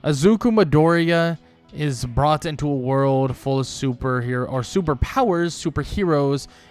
Izuku Midoriya is brought into a world full of superheroes,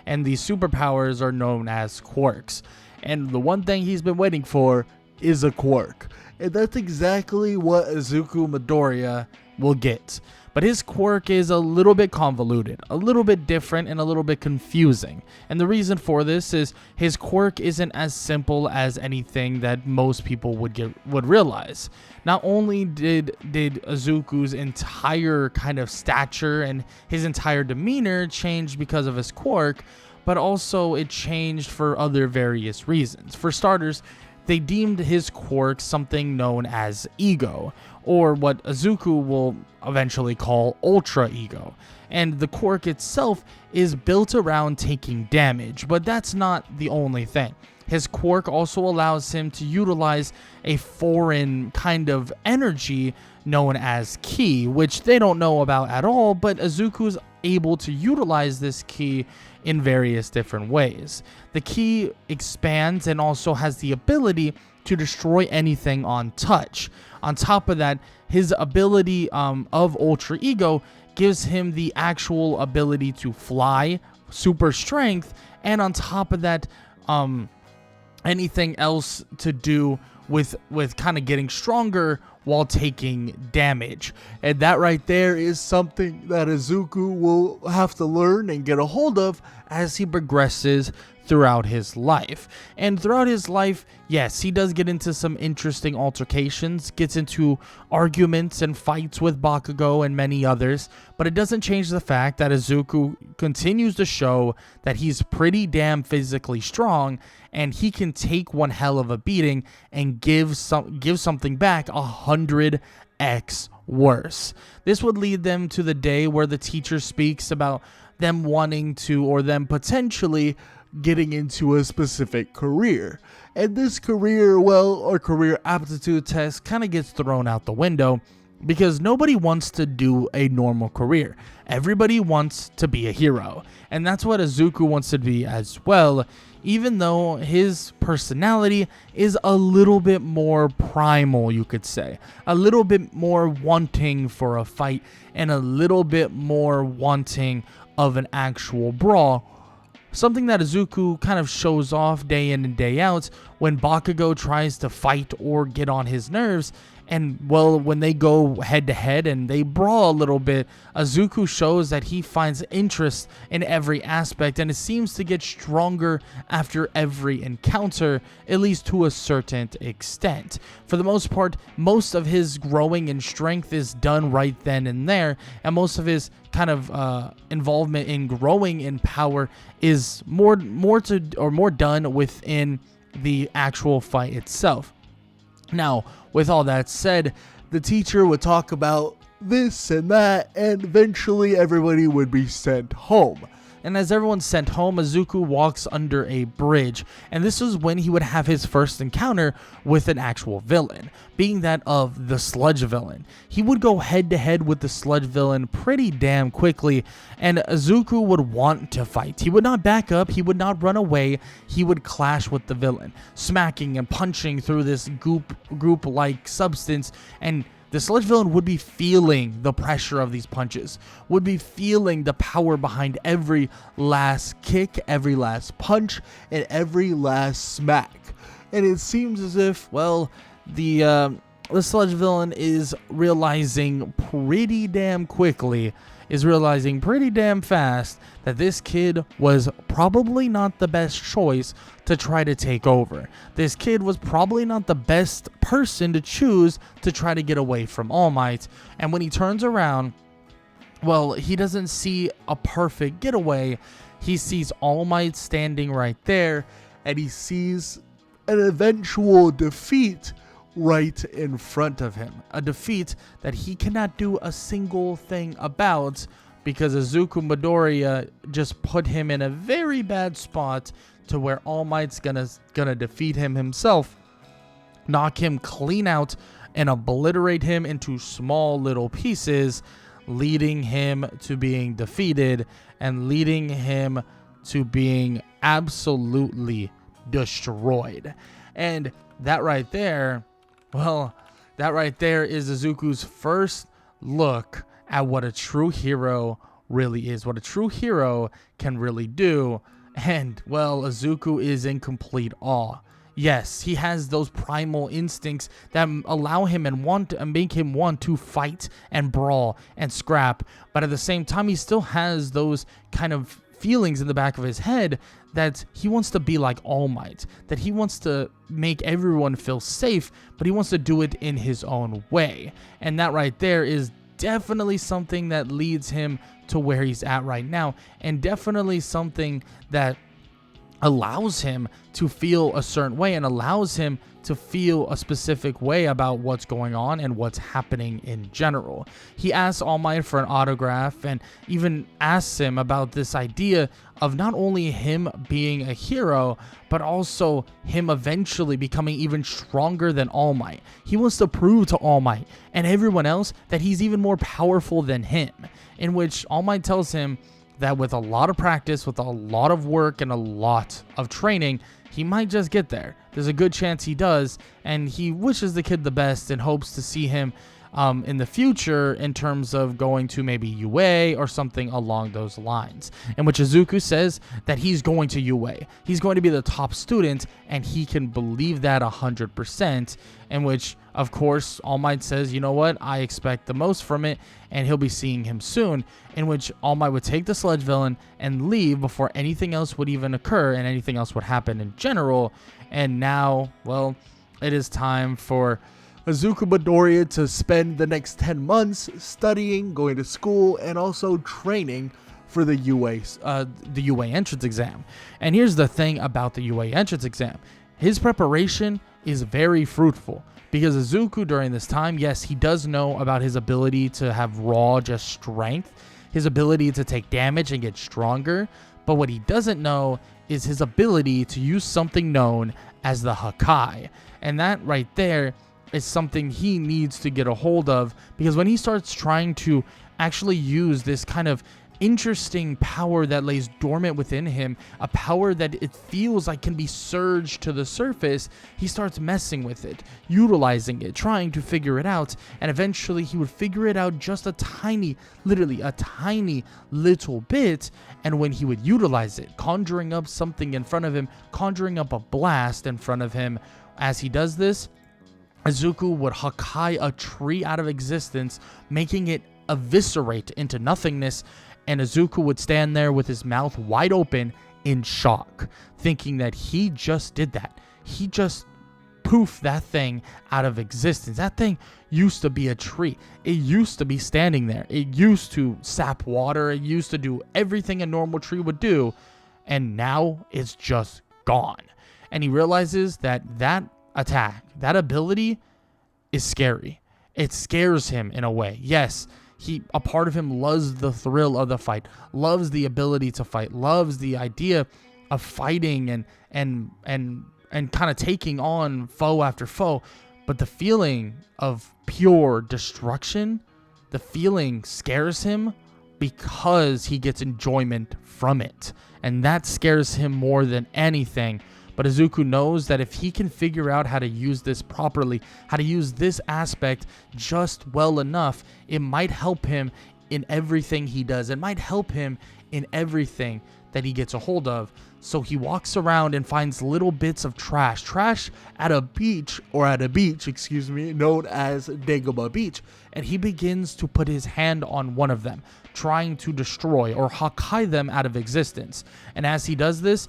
and these superpowers are known as quirks. And the one thing he's been waiting for is a quirk. And that's exactly what Izuku Midoriya will get. But his quirk is a little bit convoluted, a little bit different, and a little bit confusing. And the reason for this is his quirk isn't as simple as anything that most people would realize. Not only did Izuku's entire kind of stature and his entire demeanor change because of his quirk, but also it changed for other various reasons. For starters, they deemed his quirk something known as ego, or what Izuku will eventually call ultra ego. And the quirk itself is built around taking damage, but that's not the only thing. His quirk also allows him to utilize a foreign kind of energy known as ki, which they don't know about at all, but Izuku's able to utilize this ki in various different ways. The ki expands and also has the ability to destroy anything on touch. On top of that, his ability of Ultra Ego gives him the actual ability to fly, super strength, and on top of that, anything else to do with kind of getting stronger while taking damage. And that right there is something that Izuku will have to learn and get a hold of as he progresses throughout his life. And throughout his life, yes, he does get into some interesting altercations, gets into arguments and fights with Bakugo and many others, but it doesn't change the fact that Izuku continues to show that he's pretty damn physically strong, and he can take one hell of a beating and give something back 100x worse. This would lead them to the day where the teacher speaks about them wanting to, or them potentially getting into a specific career. And this career, or career aptitude test kind of gets thrown out the window because nobody wants to do a normal career. Everybody wants to be a hero. And that's what Izuku wants to be as well, even though his personality is a little bit more primal, you could say. A little bit more wanting for a fight and a little bit more wanting of an actual brawl. Something that Izuku kind of shows off day in and day out when Bakugo tries to fight or get on his nerves. And, well, when they go head-to-head and they brawl a little bit, Izuku shows that he finds interest in every aspect, and it seems to get stronger after every encounter, at least to a certain extent. For the most part, most of his growing in strength is done right then and there, and most of his kind of involvement in growing in power is more done within the actual fight itself. Now, with all that said, the teacher would talk about this and that, and eventually everybody would be sent home. And as everyone's sent home, Izuku walks under a bridge, and this is when he would have his first encounter with an actual villain, being that of the sludge villain. He would go head to head with the sludge villain pretty damn quickly, and Izuku would want to fight. He would not back up, he would not run away, he would clash with the villain, smacking and punching through this goop-like substance, and the sludge villain would be feeling the pressure of these punches, would be feeling the power behind every last kick, every last punch, and every last smack. And it seems as if, well, the sludge villain is realizing pretty damn fast that this kid was probably not the best choice to try to take over. This kid was probably not the best person to choose to try to get away from All Might. And when he turns around, well, he doesn't see a perfect getaway. He sees All Might standing right there, and he sees an eventual defeat right in front of him. A defeat that he cannot do a single thing about because Izuku Midoriya just put him in a very bad spot to where All Might's gonna defeat him himself, knock him clean out, and obliterate him into small little pieces, leading him to being defeated and leading him to being absolutely destroyed. And that right there, well, that right there is Izuku's first look at what a true hero really is, what a true hero can really do. And, well, Izuku is in complete awe. Yes, he has those primal instincts that allow him and make him want to fight and brawl and scrap. But at the same time, he still has those kind of feelings in the back of his head that he wants to be like All Might, that he wants to make everyone feel safe, but he wants to do it in his own way. And that right there is definitely something that leads him to where he's at right now, and definitely something that allows him to feel a certain way and allows him to feel a specific way about what's going on and what's happening in general. He asks All Might for an autograph and even asks him about this idea of not only him being a hero, but also him eventually becoming even stronger than All Might. He wants to prove to All Might and everyone else that he's even more powerful than him, in which All Might tells him that with a lot of practice, with a lot of work, and a lot of training, he might just get there. There's a good chance he does, and he wishes the kid the best and hopes to see him in the future in terms of going to maybe UA or something along those lines. In which Izuku says that he's going to UA. He's going to be the top student, and he can believe that 100%, in which, of course, All Might says, you know what, I expect the most from it, and he'll be seeing him soon, in which All Might would take the Sledge Villain and leave before anything else would even occur and anything else would happen in general. And now, well, it is time for Izuku Midoriya to spend the next 10 months studying, going to school, and also training for the UA entrance exam. And here's the thing about the UA entrance exam. His preparation is very fruitful, because Izuku during this time, yes, he does know about his ability to have raw just strength, his ability to take damage and get stronger, but what he doesn't know is his ability to use something known as the Zakai. And that right there is something he needs to get a hold of, because when he starts trying to actually use this kind of interesting power that lays dormant within him, a power that it feels like can be surged to the surface, he starts messing with it, utilizing it, trying to figure it out, and eventually he would figure it out just a tiny, literally a tiny little bit. And when he would utilize it, conjuring up something in front of him, conjuring up a blast in front of him, as he does this, Izuku would Zakai a tree out of existence, making it eviscerate into nothingness, and Izuku would stand there with his mouth wide open in shock, thinking that he just did that. He just poofed that thing out of existence. That thing used to be a tree. It used to be standing there. It used to sap water. It used to do everything a normal tree would do, and now it's just gone. And he realizes that that attack, that ability, is scary. It scares him in a way. Yes, a part of him loves the thrill of the fight, loves the ability to fight, loves the idea of fighting and kind of taking on foe after foe. But the feeling of pure destruction, the feeling scares him because he gets enjoyment from it. And that scares him more than anything. But Izuku knows that if he can figure out how to use this properly, how to use this aspect just well enough, it might help him in everything he does. It might help him in everything that he gets a hold of. So he walks around and finds little bits of trash at a beach, known as Dagobah Beach. And he begins to put his hand on one of them, trying to destroy or Zakai them out of existence. And as he does this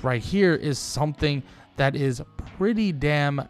right here is something that is pretty damn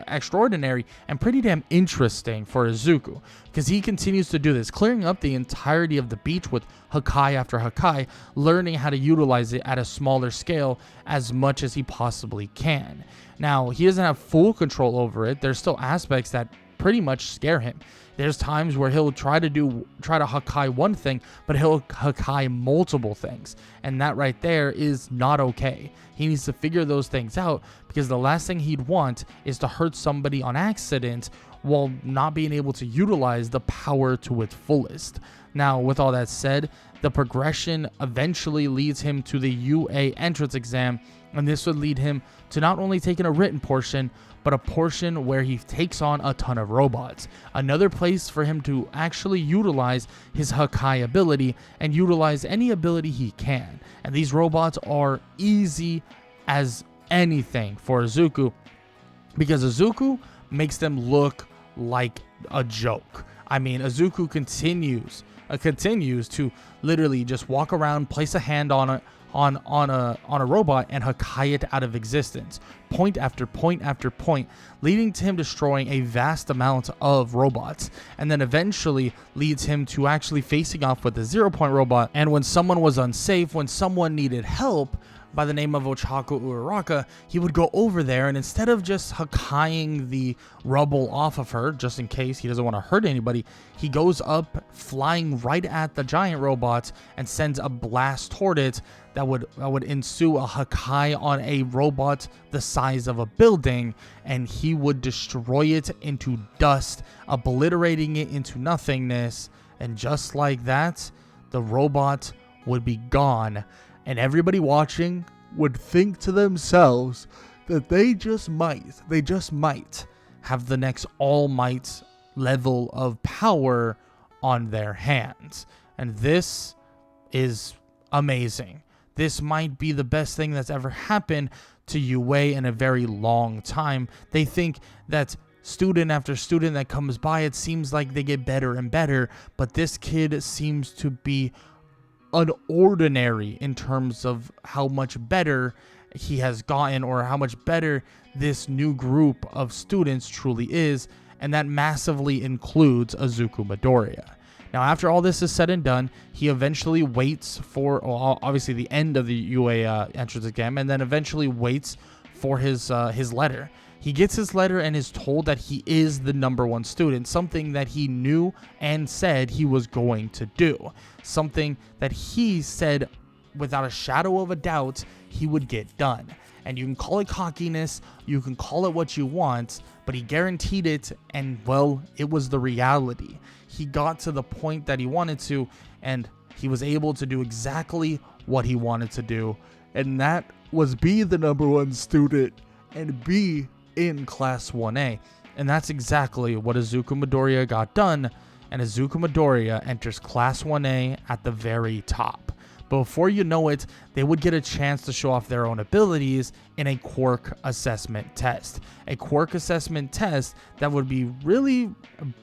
extraordinary and pretty damn interesting for Izuku, because he continues to do this, clearing up the entirety of the beach with Zakai after Zakai, learning how to utilize it at a smaller scale as much as he possibly can. Now, he doesn't have full control over it. There's still aspects that pretty much scare him. There's times where he'll try to Zakai one thing, but he'll Zakai multiple things. And that right there is not okay. He needs to figure those things out, because the last thing he'd want is to hurt somebody on accident while not being able to utilize the power to its fullest. Now, with all that said, the progression eventually leads him to the UA entrance exam, And this would lead him to not only taking a written portion, but a portion where he takes on a ton of robots. Another place for him to actually utilize his Zakai ability and utilize any ability he can. And these robots are easy as anything for Izuku, because Izuku makes them look like a joke. I mean, Izuku continues to literally just walk around, place a hand on a robot, and Hakai it out of existence, point after point after point, leading to him destroying a vast amount of robots, and then eventually leads him to actually facing off with the 0-point robot. And when someone was unsafe, when someone needed help by the name of Ochaku Uraraka, he would go over there, and instead of just Hakaiing the rubble off of her, just in case he doesn't want to hurt anybody, he goes up flying right at the giant robots and sends a blast toward it that would ensue a Hakai on a robot the size of a building, and he would destroy it into dust, obliterating it into nothingness. And just like that, the robot would be gone. And everybody watching would think to themselves that they just might have the next All Might level of power on their hands. And this is amazing. This might be the best thing that's ever happened to UA in a very long time. They think that student after student that comes by, it seems like they get better and better, but this kid seems to be unordinary in terms of how much better he has gotten, or how much better this new group of students truly is, and that massively includes Izuku Midoriya. Now, after all this is said and done, he eventually waits for, well, obviously the end of the UA entrance exam, and then eventually waits for his letter. He gets his letter and is told that he is the #1 student, something that he knew and said he was going to do, something that he said without a shadow of a doubt he would get done. And you can call it cockiness, you can call it what you want, but he guaranteed it, and well, it was the reality. He got to the point that he wanted to, and he was able to do exactly what he wanted to do, and that was be the #1 student and be in Class 1A. And that's exactly what Izuku Midoriya got done, and Izuku Midoriya enters Class 1A at the very top. But before you know it, they would get a chance to show off their own abilities in a quirk assessment test. A quirk assessment test that would be really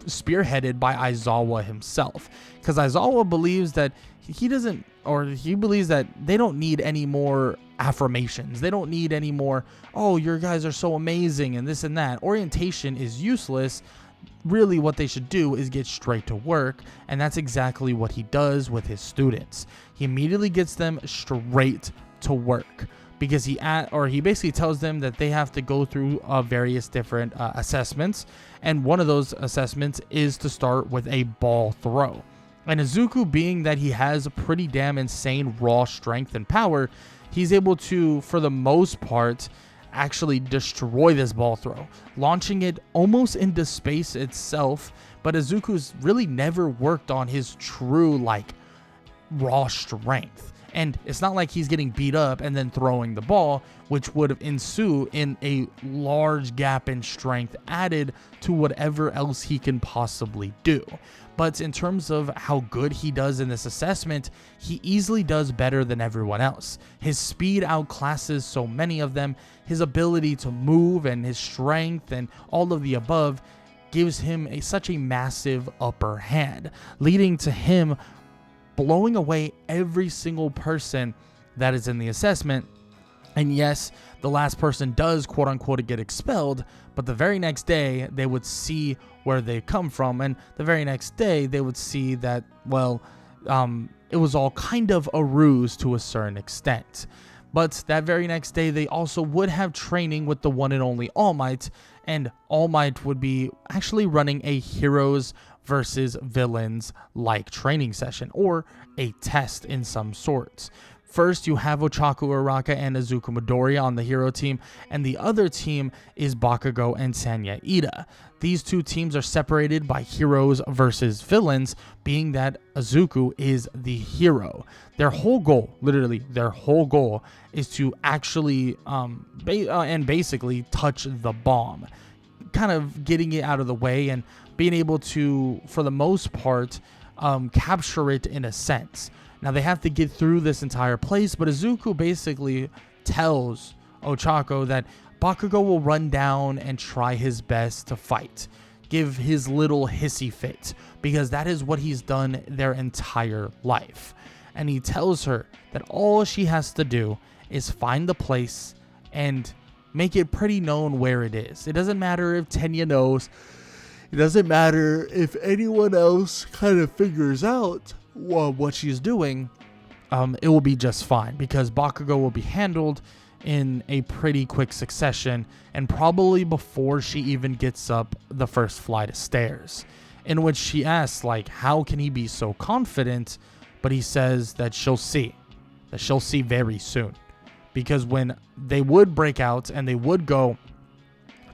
spearheaded by Aizawa himself. Because Aizawa believes that he believes that they don't need any more affirmations. They don't need any more, oh, your guys are so amazing and this and that. Orientation is useless. Really, what they should do is get straight to work, and that's exactly what he does with his students. He immediately gets them straight to work, because he basically tells them that they have to go through various different assessments, and one of those assessments is to start with a ball throw. And Izuku, being that he has a pretty damn insane raw strength and power, he's able to, for the most part, actually destroy this ball throw, launching it almost into space itself. But Izuku's really never worked on his true, raw strength. And it's not like he's getting beat up and then throwing the ball, which would ensue in a large gap in strength added to whatever else he can possibly do. But in terms of how good he does in this assessment, he easily does better than everyone else. His speed outclasses so many of them. His ability to move and his strength and all of the above gives him such a massive upper hand, leading to him blowing away every single person that is in the assessment. And yes, the last person does quote unquote get expelled, but the very next day they would see where they come from, and the very next day they would see that, it was all kind of a ruse to a certain extent. But that very next day they also would have training with the one and only All Might, and All Might would be actually running a heroes versus villains training session, or a test in some sorts. First, you have Ochaku Araka and Izuku Midoriya on the hero team, and the other team is Bakugo and Sanya Ida. These two teams are separated by heroes versus villains, being that Izuku is the hero. Their whole goal, literally their whole goal, is to actually and basically touch the bomb, kind of getting it out of the way and being able to, for the most part, capture it in a sense. Now, they have to get through this entire place, but Izuku basically tells Ochako that Bakugo will run down and try his best to fight, give his little hissy fit, because that is what he's done their entire life. And he tells her that all she has to do is find the place and make it pretty known where it is. It doesn't matter if Tenya knows. It doesn't matter if anyone else kind of figures out what she's doing. It will be just fine, because Bakugo will be handled in a pretty quick succession, and probably before she even gets up the first flight of stairs, in which she asks, like, how can he be so confident? But he says that she'll see very soon, because when they would break out and they would go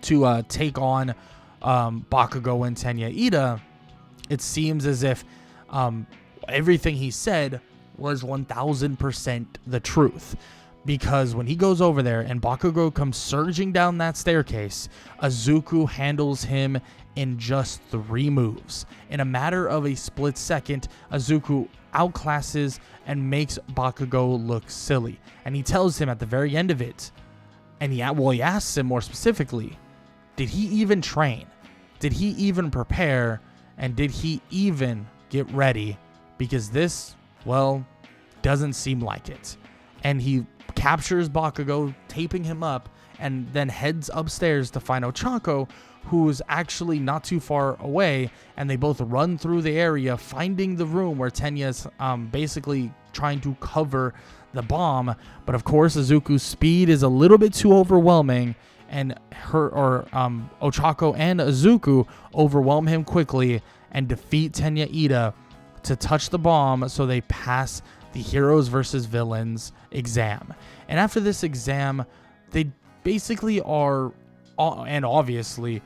to take on Bakugo and Tenya Ida, it seems as if everything he said was 1000% the truth. Because when he goes over there and Bakugo comes surging down that staircase, Izuku handles him in just 3 moves. In a matter of a split second, Izuku outclasses and makes Bakugo look silly. And he tells him at the very end of it, and he asks him more specifically, did he even train? Did he even prepare? And did he even get ready? Because this, well, doesn't seem like it. And he captures Bakugo, taping him up, and then heads upstairs to find Ochako, who's actually not too far away, and they both run through the area, finding the room where Tenya's basically trying to cover the bomb. But of course, Izuku's speed is a little bit too overwhelming, and Ochako and Izuku overwhelm him quickly and defeat Tenya Ida to touch the bomb, so they pass the heroes versus villains exam. And after this exam, they basically are, and obviously,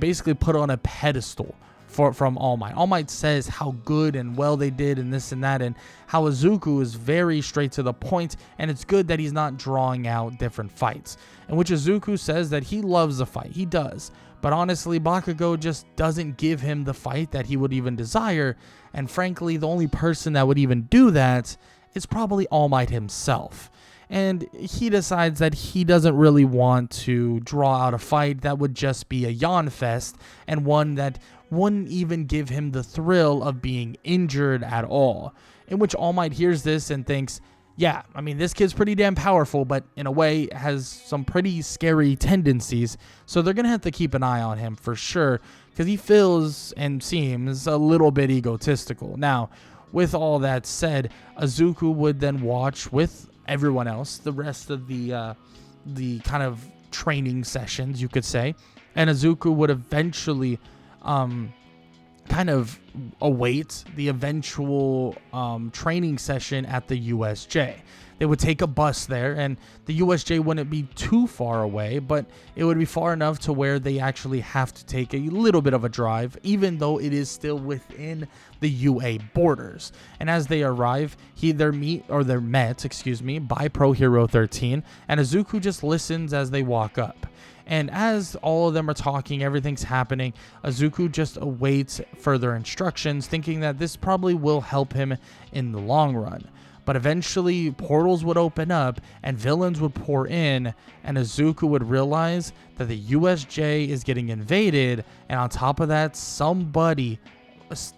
basically put on a pedestal from All Might. All Might says how good and well they did and this and that, and how Izuku is very straight to the point, and it's good that he's not drawing out different fights. In which Izuku says that he loves the fight. He does. But honestly, Bakugo just doesn't give him the fight that he would even desire, and frankly, the only person that would even do that is probably All Might himself. And he decides that he doesn't really want to draw out a fight that would just be a yawn fest, and one that wouldn't even give him the thrill of being injured at all. In which All Might hears this and thinks, yeah, I mean, this kid's pretty damn powerful, but in a way has some pretty scary tendencies, so they're going to have to keep an eye on him for sure, because he feels and seems a little bit egotistical. Now, with all that said, Izuku would then watch with everyone else the rest of the kind of training sessions, you could say, and Izuku would eventually kind of await the eventual training session at the USJ. They would take a bus there, and the USJ wouldn't be too far away, but it would be far enough to where they actually have to take a little bit of a drive, even though it is still within the UA borders. And as they arrive, they're met by Pro Hero 13, and Izuku just listens as they walk up. And as all of them are talking, everything's happening, Izuku just awaits further instructions, thinking that this probably will help him in the long run. But eventually, portals would open up and villains would pour in, and Izuku would realize that the USJ is getting invaded, and on top of that, somebody,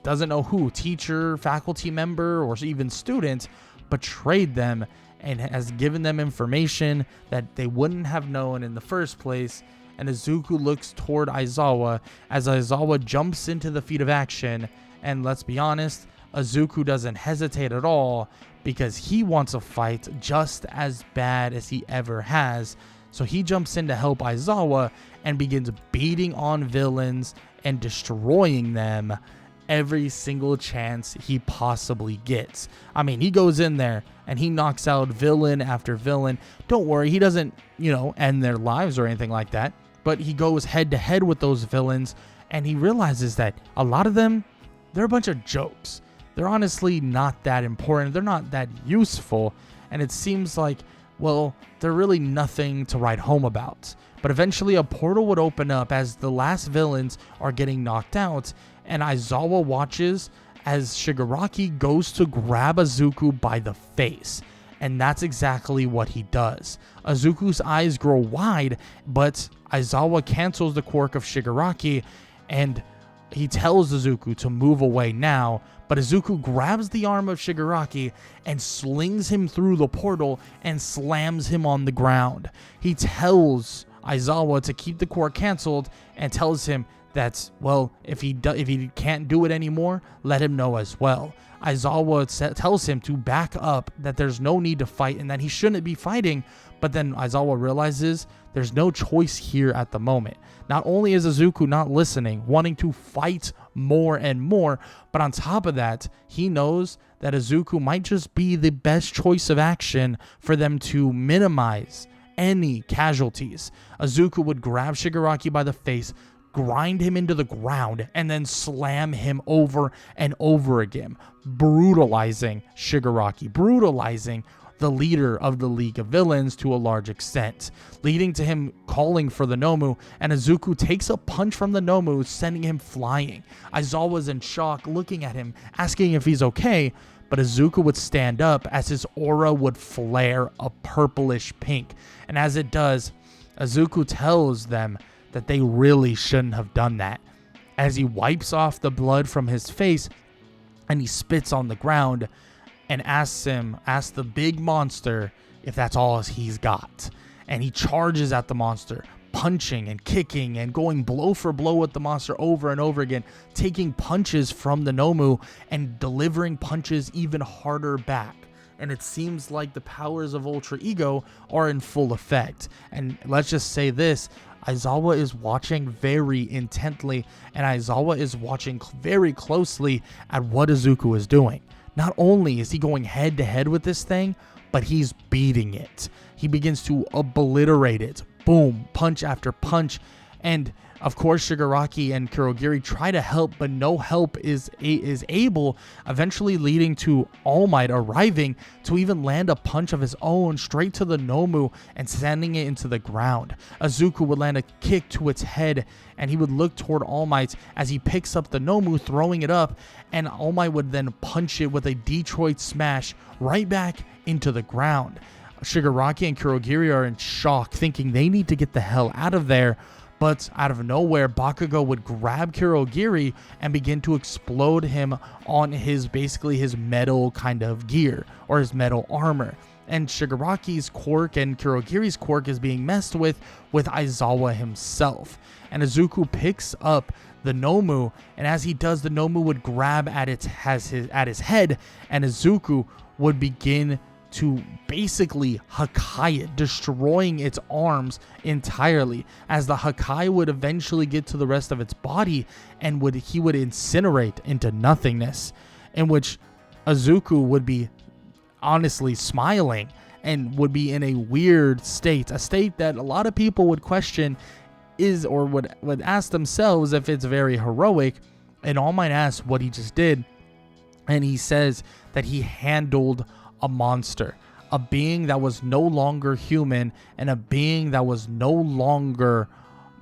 doesn't know who, teacher, faculty member, or even student, betrayed them and has given them information that they wouldn't have known in the first place. And Izuku looks toward Aizawa as Aizawa jumps into the feat of action, and let's be honest, Izuku doesn't hesitate at all, because he wants a fight just as bad as he ever has. So he jumps in to help Aizawa and begins beating on villains and destroying them. every single chance he possibly gets. I mean, he goes in there and he knocks out villain after villain. Don't worry, he doesn't, end their lives or anything like that, but he goes head to head with those villains, and he realizes that a lot of them, they're a bunch of jokes. They're honestly not that important. They're not that useful, and it seems like, well, they're really nothing to write home about. But eventually a portal would open up as the last villains are getting knocked out, and Aizawa watches as Shigaraki goes to grab Izuku by the face. And that's exactly what he does. Izuku's eyes grow wide, but Aizawa cancels the quirk of Shigaraki, and he tells Izuku to move away now, but Izuku grabs the arm of Shigaraki and slings him through the portal and slams him on the ground. He tells Aizawa to keep the quirk canceled and tells him that, well, if he can't do it anymore, let him know as well. Aizawa tells him to back up, that there's no need to fight and that he shouldn't be fighting, but then Aizawa realizes there's no choice here at the moment. Not only is Izuku not listening, wanting to fight more and more, but on top of that, he knows that Izuku might just be the best choice of action for them to minimize any casualties. Izuku would grab Shigaraki by the face, grind him into the ground, and then slam him over and over again, brutalizing Shigaraki, brutalizing the leader of the League of Villains to a large extent, leading to him calling for the Nomu, and Izuku takes a punch from the Nomu, sending him flying. Aizawa's in shock, looking at him, asking if he's okay, but Izuku would stand up as his aura would flare a purplish pink, and as it does, Izuku tells them that they really shouldn't have done that. As he wipes off the blood from his face and he spits on the ground and asks the big monster if that's all he's got. And he charges at the monster, punching and kicking and going blow for blow with the monster over and over again, taking punches from the Nomu and delivering punches even harder back. And it seems like the powers of Ultra Ego are in full effect. And let's just say this, Aizawa is watching very intently, and Aizawa is watching very closely at what Izuku is doing. Not only is he going head to head with this thing, but he's beating it. He begins to obliterate it. Boom, punch after punch. And of course, Shigaraki and Kurogiri try to help, but no help is able, eventually leading to All Might arriving to even land a punch of his own straight to the Nomu and sending it into the ground. Izuku would land a kick to its head, and he would look toward All Might as he picks up the Nomu, throwing it up, and All Might would then punch it with a Detroit smash right back into the ground. Shigaraki and Kurogiri are in shock, thinking they need to get the hell out of there. But out of nowhere, Bakugo would grab Kurogiri and begin to explode him on his metal kind of gear, or his metal armor. And Shigaraki's quirk and Kurogiri's quirk is being messed with Aizawa himself. And Izuku picks up the Nomu, and as he does, the Nomu would grab at his head, and Izuku would begin to basically Hakai it, destroying its arms entirely, as the Hakai would eventually get to the rest of its body and he would incinerate into nothingness, in which Izuku would be honestly smiling and would be in a weird state, a state that a lot of people would question would ask themselves if it's very heroic. And All Might asks what he just did, and he says that he handled a monster, a being that was no longer human, and a being that was no longer,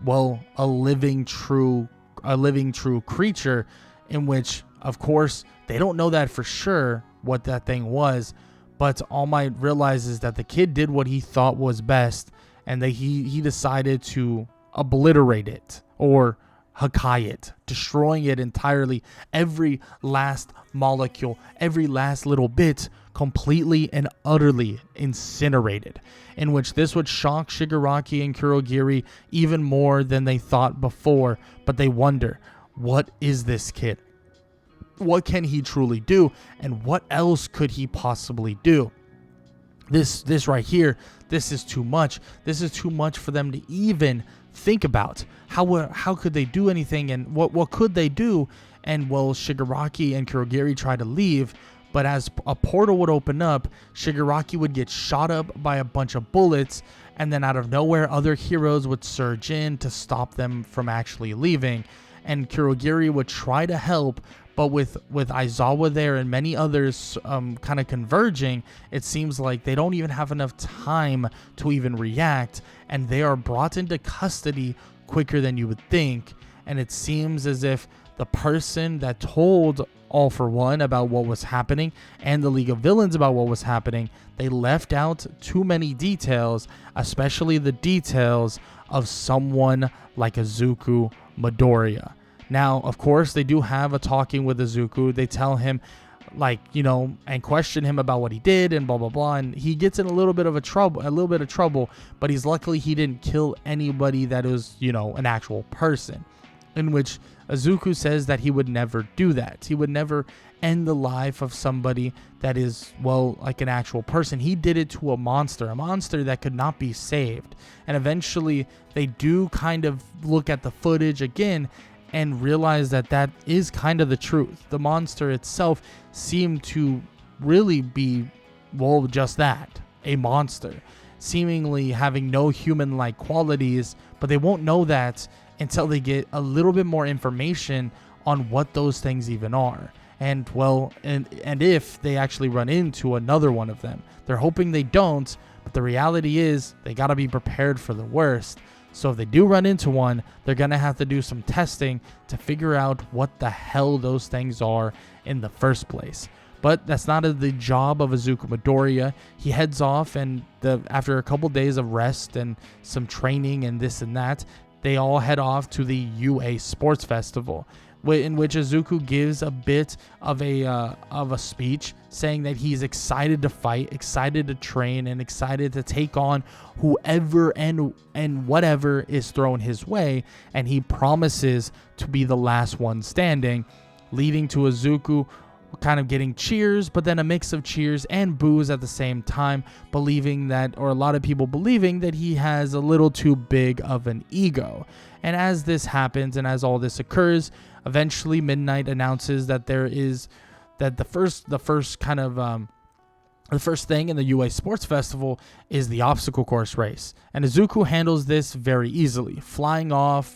well, a living true creature, in which, of course, they don't know that for sure what that thing was, but All Might realizes that the kid did what he thought was best, and that he decided to obliterate it, or Hakai it, destroying it entirely, every last molecule, every last little bit, completely and utterly incinerated, in which this would shock Shigaraki and Kurogiri even more than they thought before. But they wonder, what is this kid? What can he truly do? And what else could he possibly do? This right here, this is too much. This is too much for them to even think about. How could they do anything, and what could they do? And well, Shigaraki and Kurogiri tried to leave, but as a portal would open up, Shigaraki would get shot up by a bunch of bullets, and then out of nowhere, other heroes would surge in to stop them from actually leaving. And Kurogiri would try to help, but with Aizawa there and many others kind of converging, it seems like they don't even have enough time to even react, and they are brought into custody quicker than you would think. And it seems as if the person that told All For One about what was happening and the League of Villains about what was happening, they left out too many details, especially the details of someone like Izuku Midoriya. Now, of course, they do have a talking with Izuku. They tell him, like, you know, and question him about what he did and blah, blah, blah. And he gets in a little bit of trouble, but he's luckily he didn't kill anybody that was, you know, an actual person. In which Izuku says that he would never do that. He would never end the life of somebody that is, well, like an actual person. He did it to a monster that could not be saved. And eventually they do kind of look at the footage again and realize that that is kind of the truth. The monster itself seemed to really be, well, just that, a monster, seemingly having no human-like qualities, but they won't know that until they get a little bit more information on what those things even are. And well, and if they actually run into another one of them. They're hoping they don't, but the reality is they got to be prepared for the worst. So if they do run into one, they're going to have to do some testing to figure out what the hell those things are in the first place. But that's not the job of Izuku Midoriya. He heads off, and after a couple days of rest and some training and this and that, they all head off to the UA Sports Festival, in which Izuku gives a bit of a speech saying that he's excited to fight, excited to train, and excited to take on whoever and whatever is thrown his way, and he promises to be the last one standing, leading to Izuku kind of getting cheers, but then a mix of cheers and boos at the same time, believing that, or a lot of people believing that he has a little too big of an ego. And as this happens and as all this occurs, eventually Midnight announces that the first thing in the UA Sports Festival is the obstacle course race. And Izuku handles this very easily, flying off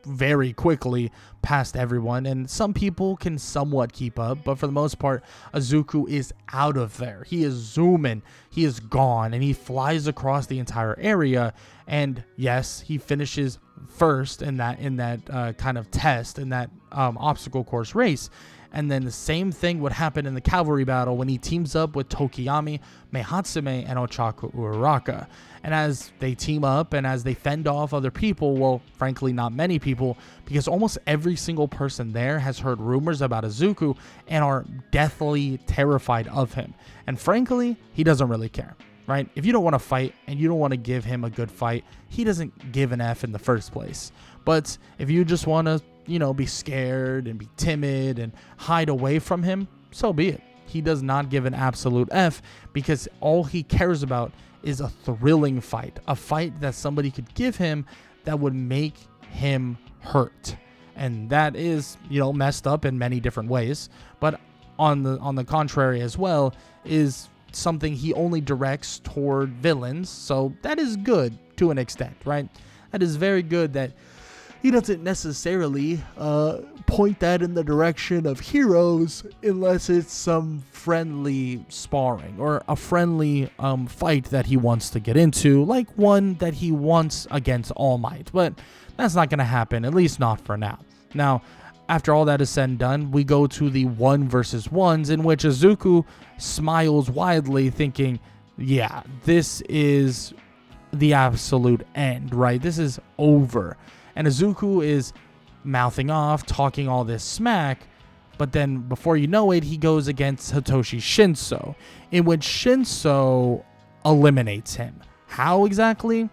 very quickly past everyone, and some people can somewhat keep up, but for the most part, Izuku is out of there. He is zooming, he is gone, and he flies across the entire area. And yes, he finishes first in that kind of test, in that obstacle course race. And then the same thing would happen in the cavalry battle when he teams up with Tokiyami, Meihatsume, and Ochaku Uraraka. And as they team up and as they fend off other people, well, frankly, not many people, because almost every single person there has heard rumors about Izuku and are deathly terrified of him. And frankly, he doesn't really care, right? If you don't want to fight and you don't want to give him a good fight, he doesn't give an F in the first place. But if you just want to, be scared and be timid and hide away from him, so be it. He does not give an absolute F, because all he cares about is a thrilling fight, a fight that somebody could give him that would make him hurt. And that is, messed up in many different ways. But on the contrary as well, is something he only directs toward villains. So that is good to an extent, right? That is very good that he doesn't necessarily point that in the direction of heroes unless it's some friendly sparring or a friendly fight that he wants to get into, like one that he wants against All Might. But that's not going to happen, at least not for now. Now, after all that is said and done, we go to the 1v1s, in which Izuku smiles widely, thinking, yeah, this is the absolute end, right? This is over. And Izuku is mouthing off, talking all this smack, but then before you know it, he goes against Hitoshi Shinso, in which Shinso eliminates him. How exactly?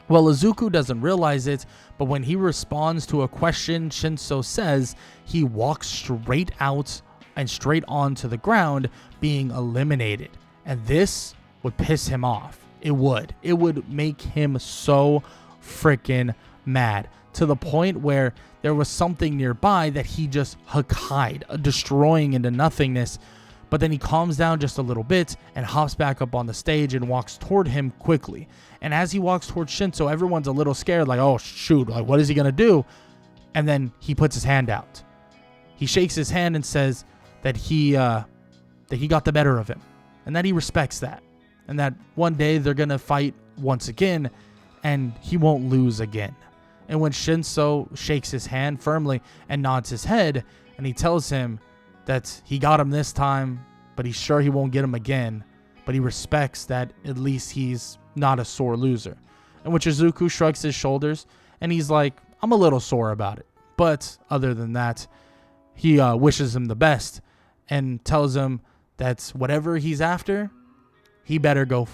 Well, Izuku doesn't realize it, but when he responds to a question Shinso says, he walks straight out and straight onto the ground, being eliminated. And this would piss him off. It would. It would make him so freaking mad, to the point where there was something nearby that he just Hakai'd, destroying into nothingness. But then he calms down just a little bit and hops back up on the stage and walks toward him quickly. And as he walks towards Shinso, everyone's a little scared, like, oh shoot, like what is he gonna do? And then he puts his hand out. He shakes his hand and says that he got the better of him, and that he respects that, and that one day they're gonna fight once again, and he won't lose again. And when Shinso shakes his hand firmly and nods his head, and he tells him that he got him this time, but he's sure he won't get him again, but he respects that at least he's not a sore loser. And when Izuku shrugs his shoulders, and he's like, I'm a little sore about it, but other than that, he wishes him the best and tells him that whatever he's after, he better go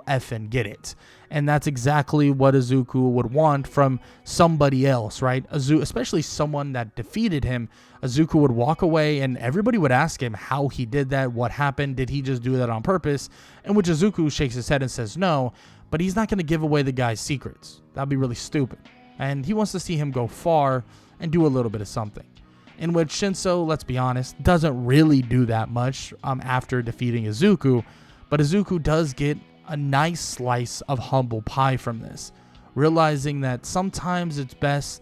F and get it. And that's exactly what Izuku would want from somebody else, right? Especially someone that defeated him. Izuku would walk away and everybody would ask him how he did that, what happened, did he just do that on purpose? And which Izuku shakes his head and says no, but he's not going to give away the guy's secrets. That'd be really stupid. And he wants to see him go far and do a little bit of something. In which Shinso, let's be honest, doesn't really do that much after defeating Izuku, but Izuku does get a nice slice of humble pie from this, realizing that sometimes it's best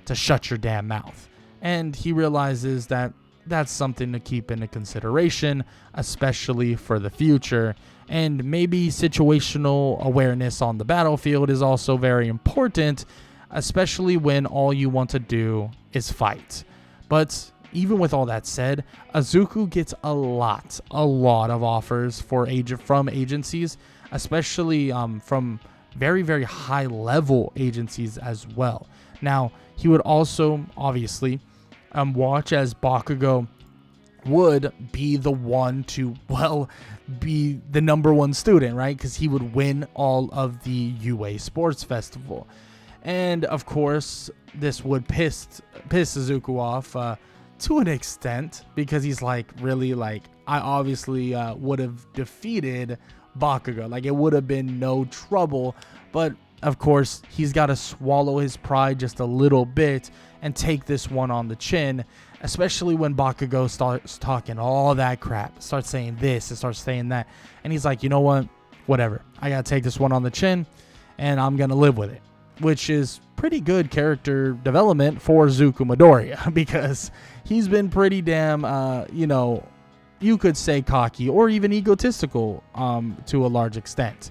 to shut your damn mouth. And he realizes that that's something to keep into consideration, especially for the future. And maybe situational awareness on the battlefield is also very important, especially when all you want to do is fight. But even with all that said, Izuku gets a lot of offers from agencies, especially from very, very high level agencies as well. Now, he would also obviously watch as Bakugo would be the one to, be the number one student, right? Because he would win all of the UA Sports Festival. And of course, this would piss Izuku off to an extent, because he's like, really, like, I obviously would have defeated Bakugo. Like, it would have been no trouble. But of course, he's got to swallow his pride just a little bit and take this one on the chin, especially when Bakugo starts talking all that crap, starts saying this and starts saying that. And he's like, you know what? Whatever. I got to take this one on the chin, and I'm going to live with it. Which is pretty good character development for Izuku Midoriya, because he's been pretty damn, you could say cocky or even egotistical to a large extent.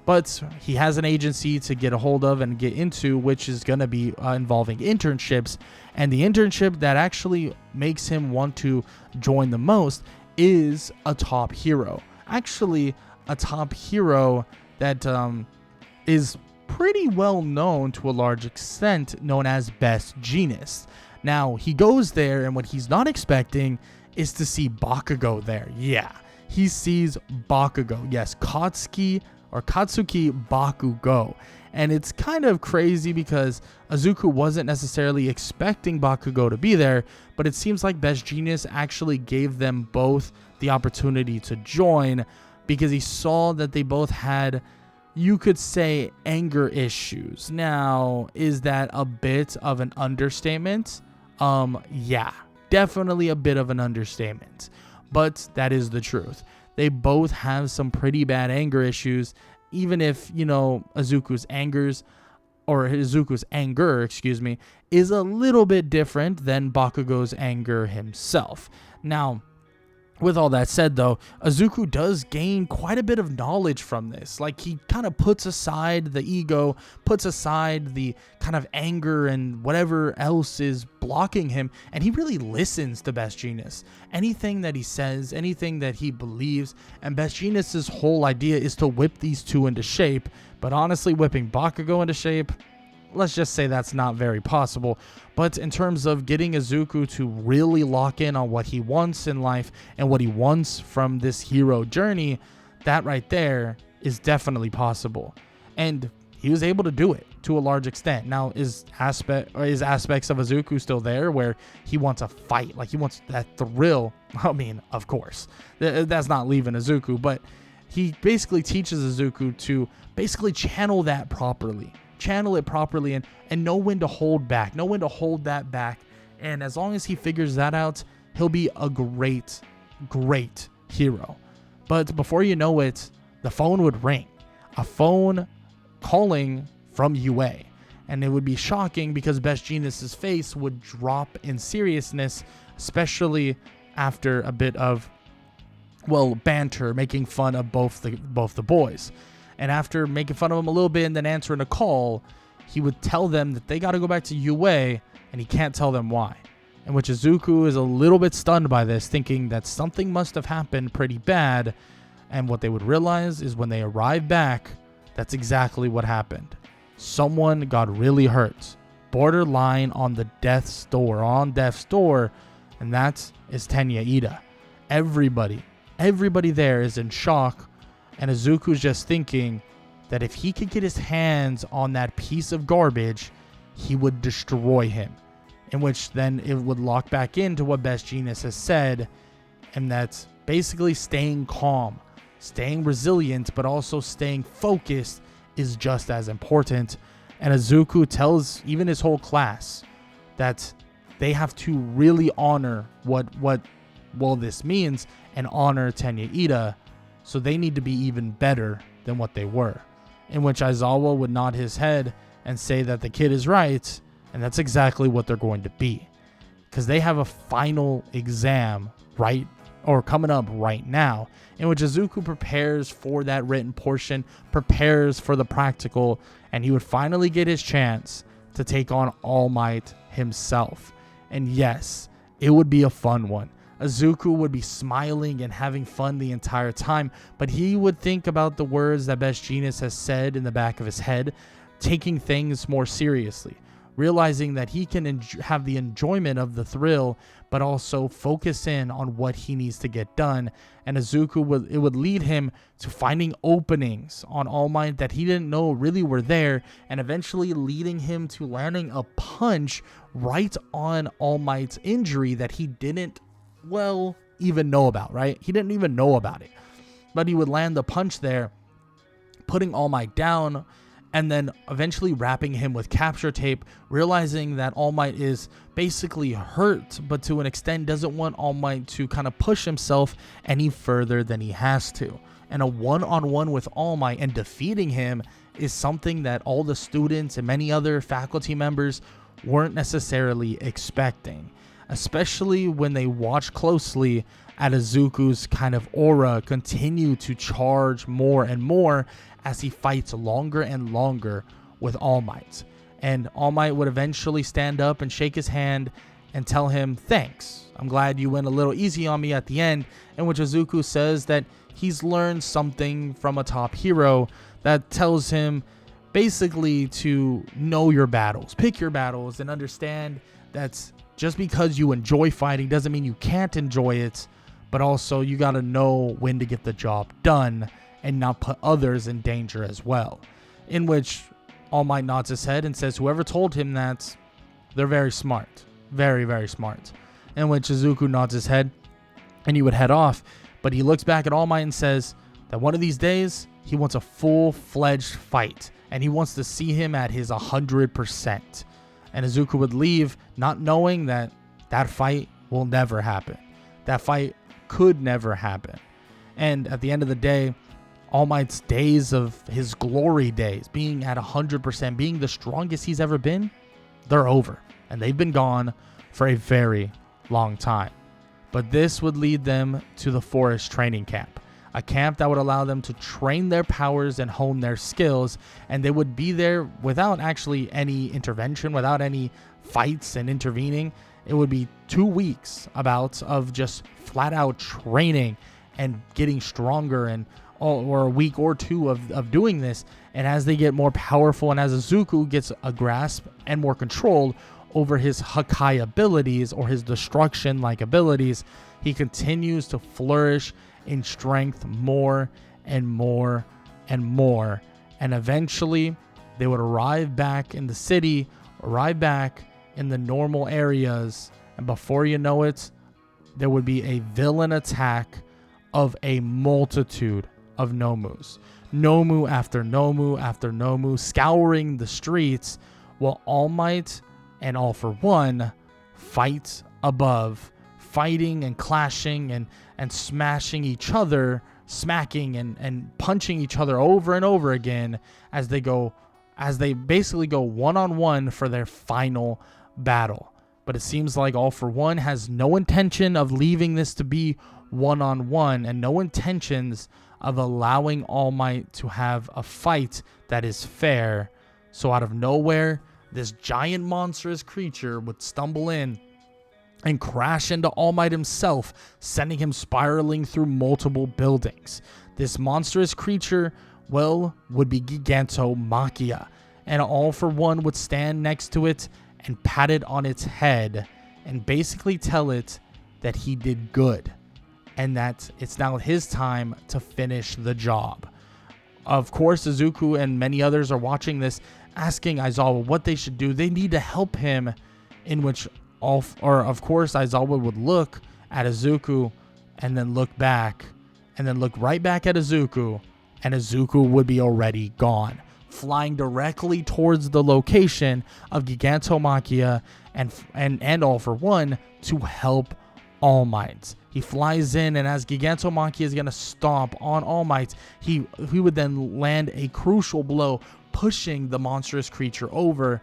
But he has an agency to get a hold of and get into, which is going to be involving internships. And the internship that actually makes him want to join the most is a top hero. Actually, a top hero that is pretty well known to a large extent, known as Best Jeanist. Now, he goes there, and what he's not expecting is to see Bakugo there. Yeah, he sees Bakugo. Yes, Katsuki Bakugo. And it's kind of crazy because Izuku wasn't necessarily expecting Bakugo to be there, but it seems like Best Jeanist actually gave them both the opportunity to join, because he saw that they both had, you could say, anger issues. Now, is that a bit of an understatement? Yeah, definitely a bit of an understatement, but that is the truth. They both have some pretty bad anger issues, even if, Izuku's anger, is a little bit different than Bakugo's anger himself. Now, with all that said, though, Izuku does gain quite a bit of knowledge from this. Like, he kind of puts aside the ego, puts aside the kind of anger and whatever else is blocking him, and he really listens to Best Jeanist. Anything that he says, anything that he believes, and Best Jeanist's whole idea is to whip these two into shape. But honestly, whipping Bakugo into shape, let's just say that's not very possible. But in terms of getting Izuku to really lock in on what he wants in life and what he wants from this hero journey, that right there is definitely possible. And he was able to do it to a large extent. Now, is aspects of Izuku still there where he wants a fight? Like, he wants that thrill? I mean, of course. That's not leaving Izuku, but he basically teaches Izuku to basically channel that properly. channel it properly, and know when to hold back, know when to hold that back. And as long as he figures that out, he'll be a great hero. But before you know it, the phone would ring. A phone calling from UA. And it would be shocking because Best Jeanist's face would drop in seriousness, especially after a bit of, well, banter, making fun of both the boys. And after making fun of him a little bit and then answering a call, he would tell them that they got to go back to UA, and he can't tell them why. In which Izuku is a little bit stunned by this, thinking that something must have happened pretty bad. And what they would realize is when they arrive back, that's exactly what happened. Someone got really hurt, borderline on death's door, and that is Tenya Ida. Everybody there is in shock, and Izuku's just thinking that if he could get his hands on that piece of garbage, he would destroy him. In which then it would lock back into what Best Jeanist has said, and that's basically staying calm, staying resilient, but also staying focused is just as important. And Izuku tells even his whole class that they have to really honor what this means and honor Tenya Ida, so they need to be even better than what they were. In which Aizawa would nod his head and say that the kid is right, and that's exactly what they're going to be. Because they have a final exam coming up right now, in which Izuku prepares for that written portion, prepares for the practical, and he would finally get his chance to take on All Might himself. And yes, it would be a fun one. Izuku would be smiling and having fun the entire time, but he would think about the words that Best Jeanist has said in the back of his head, taking things more seriously, realizing that he can have the enjoyment of the thrill, but also focus in on what he needs to get done. And Izuku would lead him to finding openings on All Might that he didn't know really were there, and eventually leading him to landing a punch right on All Might's injury that he didn't even know about, right? He didn't even know about it, but he would land the punch there, putting All Might down, and then eventually wrapping him with capture tape, realizing that All Might is basically hurt, but to an extent doesn't want All Might to kind of push himself any further than he has to. And a one-on-one with All Might and defeating him is something that all the students and many other faculty members weren't necessarily expecting, especially when they watch closely at Izuku's kind of aura continue to charge more and more as he fights longer and longer with All Might. And All Might would eventually stand up and shake his hand and tell him, "Thanks, I'm glad you went a little easy on me at the end," in which Izuku says that he's learned something from a top hero that tells him basically to know your battles, pick your battles, and understand that just because you enjoy fighting doesn't mean you can't enjoy it, but also you got to know when to get the job done and not put others in danger as well. In which All Might nods his head and says whoever told him that, they're very smart. Very, very smart. In which Izuku nods his head and he would head off, but he looks back at All Might and says that one of these days he wants a full-fledged fight and he wants to see him at his 100%. And Izuku would leave not knowing that that fight will never happen. That fight could never happen. And at the end of the day, All Might's days of his glory days, being at 100%, being the strongest he's ever been, they're over. And they've been gone for a very long time. But this would lead them to the forest training camp. A camp that would allow them to train their powers and hone their skills. And they would be there without actually any intervention, without any fights and intervening. It would be 2 weeks of just flat out training and getting stronger, or a week or two of doing this. And as they get more powerful and as Izuku gets a grasp and more control over his Hakai abilities or his destruction-like abilities, he continues to flourish in strength more and more and more. And eventually they would arrive back in the city, arrive back in the normal areas, and before you know it, there would be a villain attack of a multitude of Nomus. Nomu after Nomu after Nomu scouring the streets, while All Might and All for One fight above, fighting and clashing and smashing each other, smacking and punching each other over and over again as they basically go one-on-one for their final battle. But it seems like All for One has no intention of leaving this to be one-on-one and no intentions of allowing All Might to have a fight that is fair. So out of nowhere, this giant monstrous creature would stumble in and crash into All Might himself, sending him spiraling through multiple buildings. This monstrous creature, well, would be Giganto Machia, and All for One would stand next to it and pat it on its head and basically tell it that he did good and that it's now his time to finish the job. Of course, Izuku and many others are watching this, asking Aizawa what they should do. They need to help him, in which of course Aizawa would look at Izuku and then look back and then look right back at Izuku, and Izuku would be already gone, flying directly towards the location of Giganto Machia and All for One to help All Might. He flies in, and as Giganto Machia is going to stomp on All Might, he would then land a crucial blow, pushing the monstrous creature over,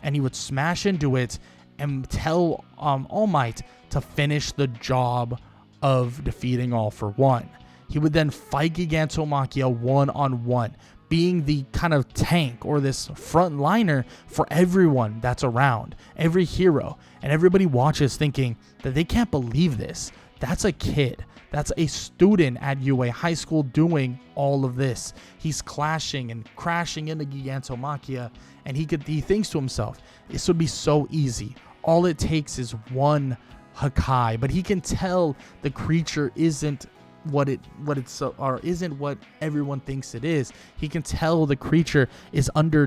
and he would smash into it and tell All Might to finish the job of defeating All for One. He would then fight Giganto Machia one-on-one, being the kind of tank or this front liner for everyone that's around, every hero. And everybody watches thinking that they can't believe this. That's a kid. That's a student at UA High School doing all of this. He's clashing and crashing into Giganto Machia, and he thinks to himself, this would be so easy. All it takes is one Hakai, but he can tell the creature isn't isn't what everyone thinks it is. He can tell the creature is under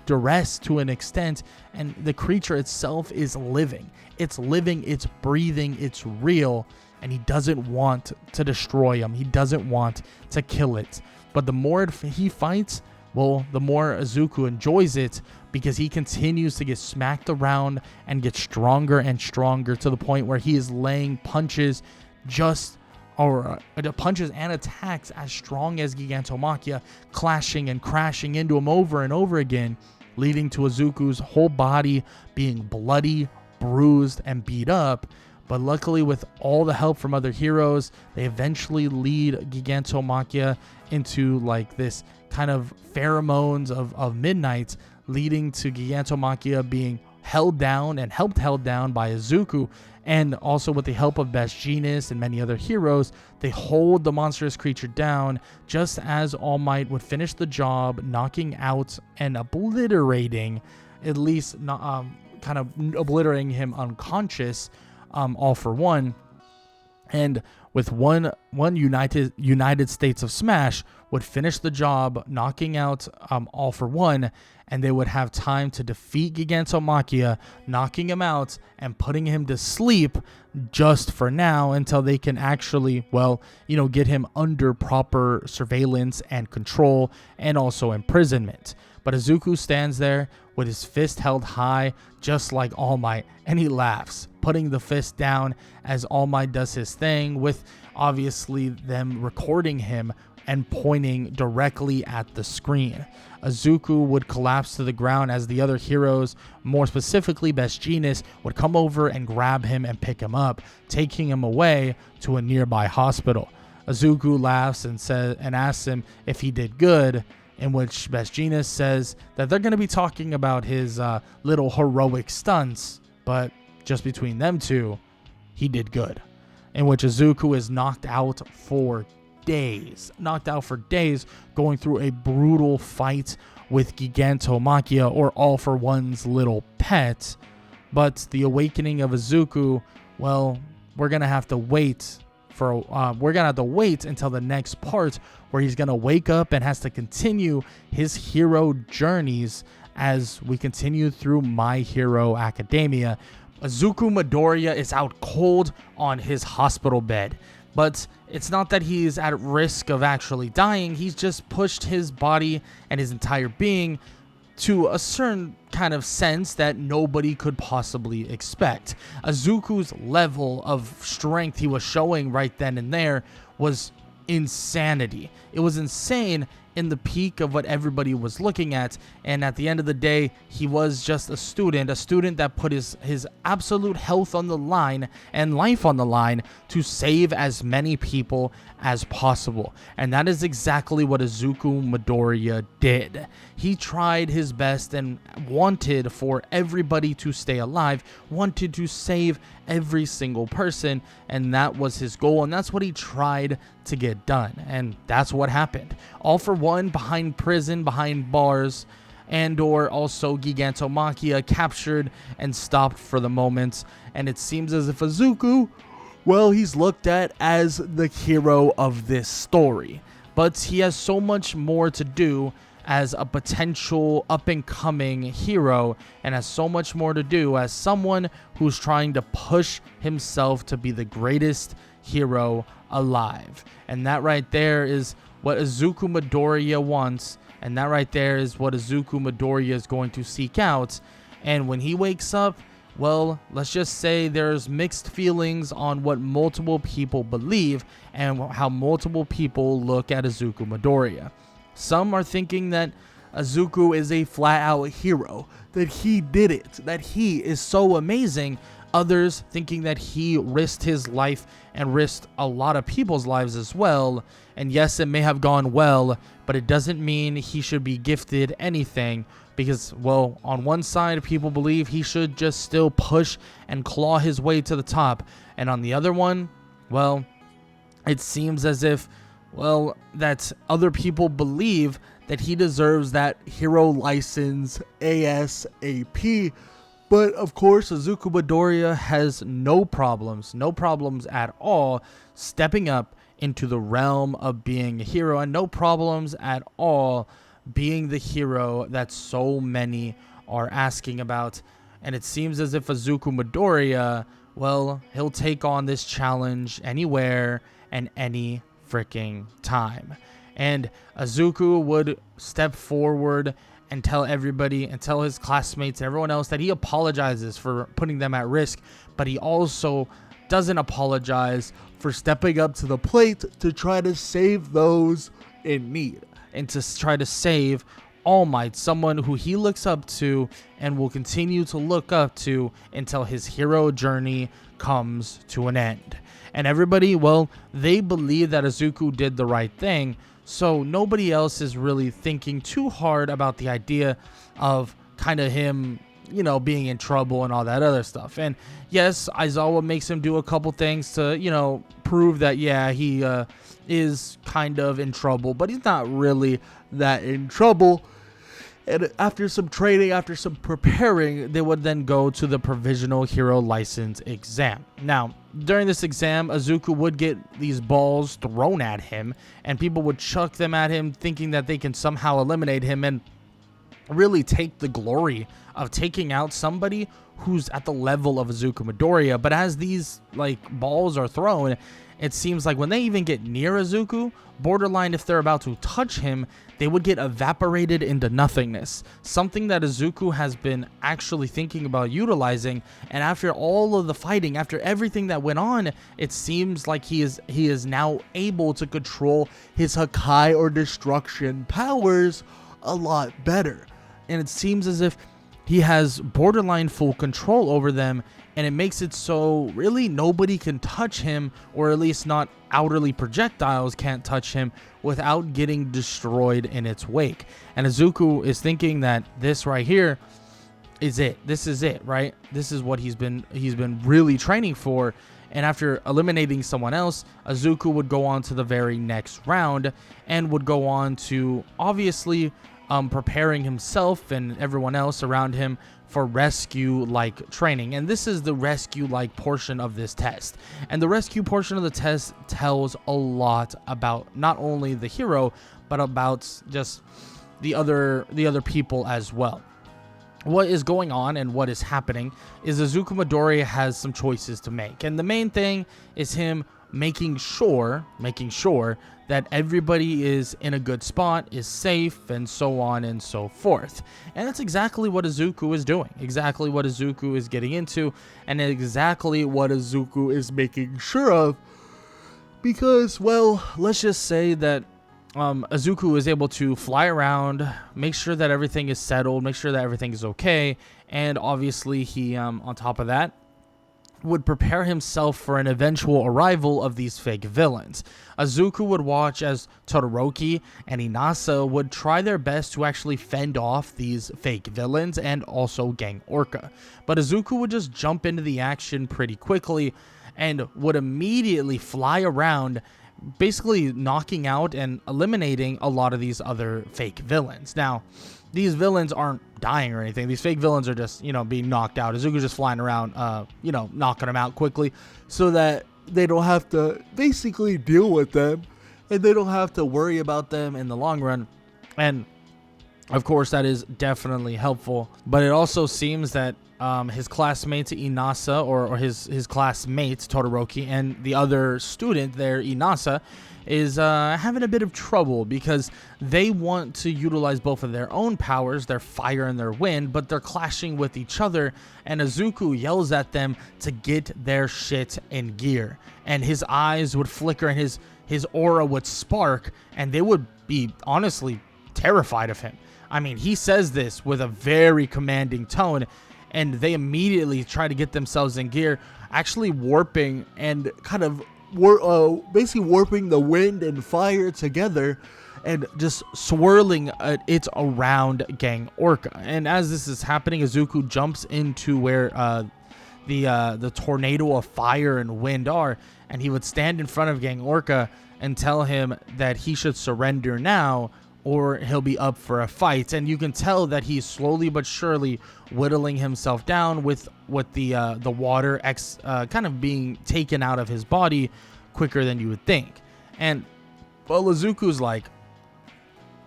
duress to an extent, and the creature itself is living. It's living, it's breathing, it's real, and he doesn't want to destroy him. He doesn't want to kill it. But the more he fights, well, the more Izuku enjoys it, because he continues to get smacked around and get stronger and stronger to the point where he is laying punches punches and attacks as strong as Giganto Machia, clashing and crashing into him over and over again, leading to Izuku's whole body being bloody, bruised, and beat up. But luckily, with all the help from other heroes, they eventually lead Giganto Machia into like this kind of pheromones of midnight, leading to Giganto Machia being held down by Izuku. And also with the help of Best Genius and many other heroes, they hold the monstrous creature down just as All Might would finish the job, knocking out and obliterating, at least kind of obliterating him unconscious, All for One. And with one United States of Smash would finish the job, knocking out All for One, and they would have time to defeat Giganto Machia, knocking him out and putting him to sleep just for now until they can actually, get him under proper surveillance and control and also imprisonment. But Izuku stands there with his fist held high, just like All Might, and he laughs, putting the fist down as All Might does his thing, with obviously them recording him and pointing directly at the screen. Izuku would collapse to the ground as the other heroes, more specifically Best Genius, would come over and grab him and pick him up, taking him away to a nearby hospital. Izuku laughs and asks him if he did good, in which Best Genius says that they're going to be talking about his little heroic stunts, but just between them two, he did good. In which Izuku is knocked out for days, going through a brutal fight with Giganto Machia, or All for One's little pet. But the awakening of Izuku, we're gonna have to wait until the next part, where he's gonna wake up and has to continue his hero journeys as we continue through My Hero Academia. Izuku Midoriya is out cold on his hospital bed, But it's not that he's at risk of actually dying. He's just pushed his body and his entire being to a certain kind of sense that nobody could possibly expect. Izuku's level of strength he was showing right then and there was insanity. It was insane in the peak of what everybody was looking at, and at the end of the day, he was just a student that put his absolute health on the line and life on the line to save as many people as possible. And that is exactly what Izuku Midoriya did. He tried his best and wanted for everybody to stay alive, wanted to save every single person, and that was his goal, and that's what he tried to get done, and that's what happened. All for one, behind prison, behind bars, and or also Gigantomachia captured and stopped for the moment. And it seems as if Izuku, well, he's looked at as the hero of this story, but he has so much more to do as a potential up-and-coming hero, and has so much more to do as someone who's trying to push himself to be the greatest hero alive. And that right there is what Izuku Midoriya wants, and that right there is what Izuku Midoriya is going to seek out. And when he wakes up, well, let's just say there's mixed feelings on what multiple people believe and how multiple people look at Izuku Midoriya. Some are thinking that Izuku is a flat-out hero, that he did it, that he is so amazing. Others thinking that he risked his life and risked a lot of people's lives as well. And yes, it may have gone well, but it doesn't mean he should be gifted anything, because, well, on one side, people believe he should just still push and claw his way to the top. And on the other one, well, it seems as if, well, that other people believe that he deserves that hero license ASAP. But of course, Izuku Midoriya has no problems at all stepping up into the realm of being a hero, and no problems at all being the hero that so many are asking about. And it seems as if Izuku Midoriya, well, he'll take on this challenge anywhere and any freaking time. And Izuku would step forward and tell everybody and tell his classmates and everyone else that he apologizes for putting them at risk, but he also doesn't apologize for stepping up to the plate to try to save those in need and to try to save All Might, someone who he looks up to and will continue to look up to until his hero journey comes to an end. And everybody, well, they believe that Izuku did the right thing, so nobody else is really thinking too hard about the idea of kind of him, you know, being in trouble and all that other stuff. And yes, Aizawa makes him do a couple things to, you know, prove that, yeah, he is kind of in trouble, but he's not really that in trouble. And after some training, after some preparing, they would then go to the Provisional Hero License exam. Now, during this exam, Izuku would get these balls thrown at him, and people would chuck them at him, thinking that they can somehow eliminate him and really take the glory of taking out somebody who's at the level of Izuku Midoriya. But as these, like, balls are thrown, it seems like when they even get near Izuku, borderline if they're about to touch him, they would get evaporated into nothingness. Something that Izuku has been actually thinking about utilizing, and after all of the fighting, after everything that went on, it seems like he is now able to control his Zakai or destruction powers a lot better. And it seems as if he has borderline full control over them, and it makes it so really nobody can touch him, or at least not outerly projectiles can't touch him without getting destroyed in its wake. And Izuku is thinking that this right here is it. This is it, right? This is what he's been really training for. And after eliminating someone else, Izuku would go on to the very next round and would go on to obviously preparing himself and everyone else around him for rescue-like training. And this is the rescue-like portion of this test. And the rescue portion of the test tells a lot about not only the hero, but about just the other people as well. What is going on and what is happening is Izuku Midoriya has some choices to make. And the main thing is him making sure that everybody is in a good spot, is safe, and so on and so forth. And that's exactly what Izuku is doing, exactly what Izuku is getting into, and exactly what Izuku is making sure of. Because, well, let's just say that Izuku is able to fly around, make sure that everything is settled, make sure that everything is okay, and obviously he, on top of that, would prepare himself for an eventual arrival of these fake villains. Izuku would watch as Todoroki and Inasa would try their best to actually fend off these fake villains and also Gang Orca. But Izuku would just jump into the action pretty quickly and would immediately fly around, basically knocking out and eliminating a lot of these other fake villains. Now, these villains aren't dying or anything. These fake villains are just, being knocked out. Izuku's just flying around, knocking them out quickly so that they don't have to basically deal with them and they don't have to worry about them in the long run. And of course, that is definitely helpful. But it also seems that his classmates Inasa or his classmates Todoroki and the other student there, Inasa, is having a bit of trouble because they want to utilize both of their own powers, their fire and their wind, but they're clashing with each other, and Izuku yells at them to get their shit in gear, and his eyes would flicker and his aura would spark, and they would be honestly terrified of him. I mean, he says this with a very commanding tone, and they immediately try to get themselves in gear, actually warping and kind of basically warping the wind and fire together and just swirling it around Gang Orca. And as this is happening, Izuku jumps into where the tornado of fire and wind are, and he would stand in front of Gang Orca and tell him that he should surrender now or he'll be up for a fight. And you can tell that he's slowly but surely whittling himself down with the water kind of being taken out of his body quicker than you would think. And well, Izuku's like,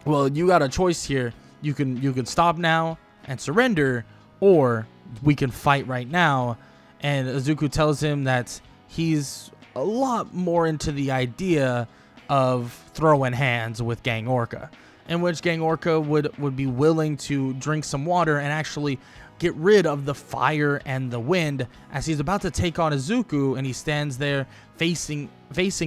well, you got a choice here. You can stop now and surrender, or we can fight right now. And Izuku tells him that he's a lot more into the idea of throwing hands with Gang Orca, in which Gang Orca would be willing to drink some water and actually get rid of the fire and the wind. As he's about to take on Izuku and he stands there facing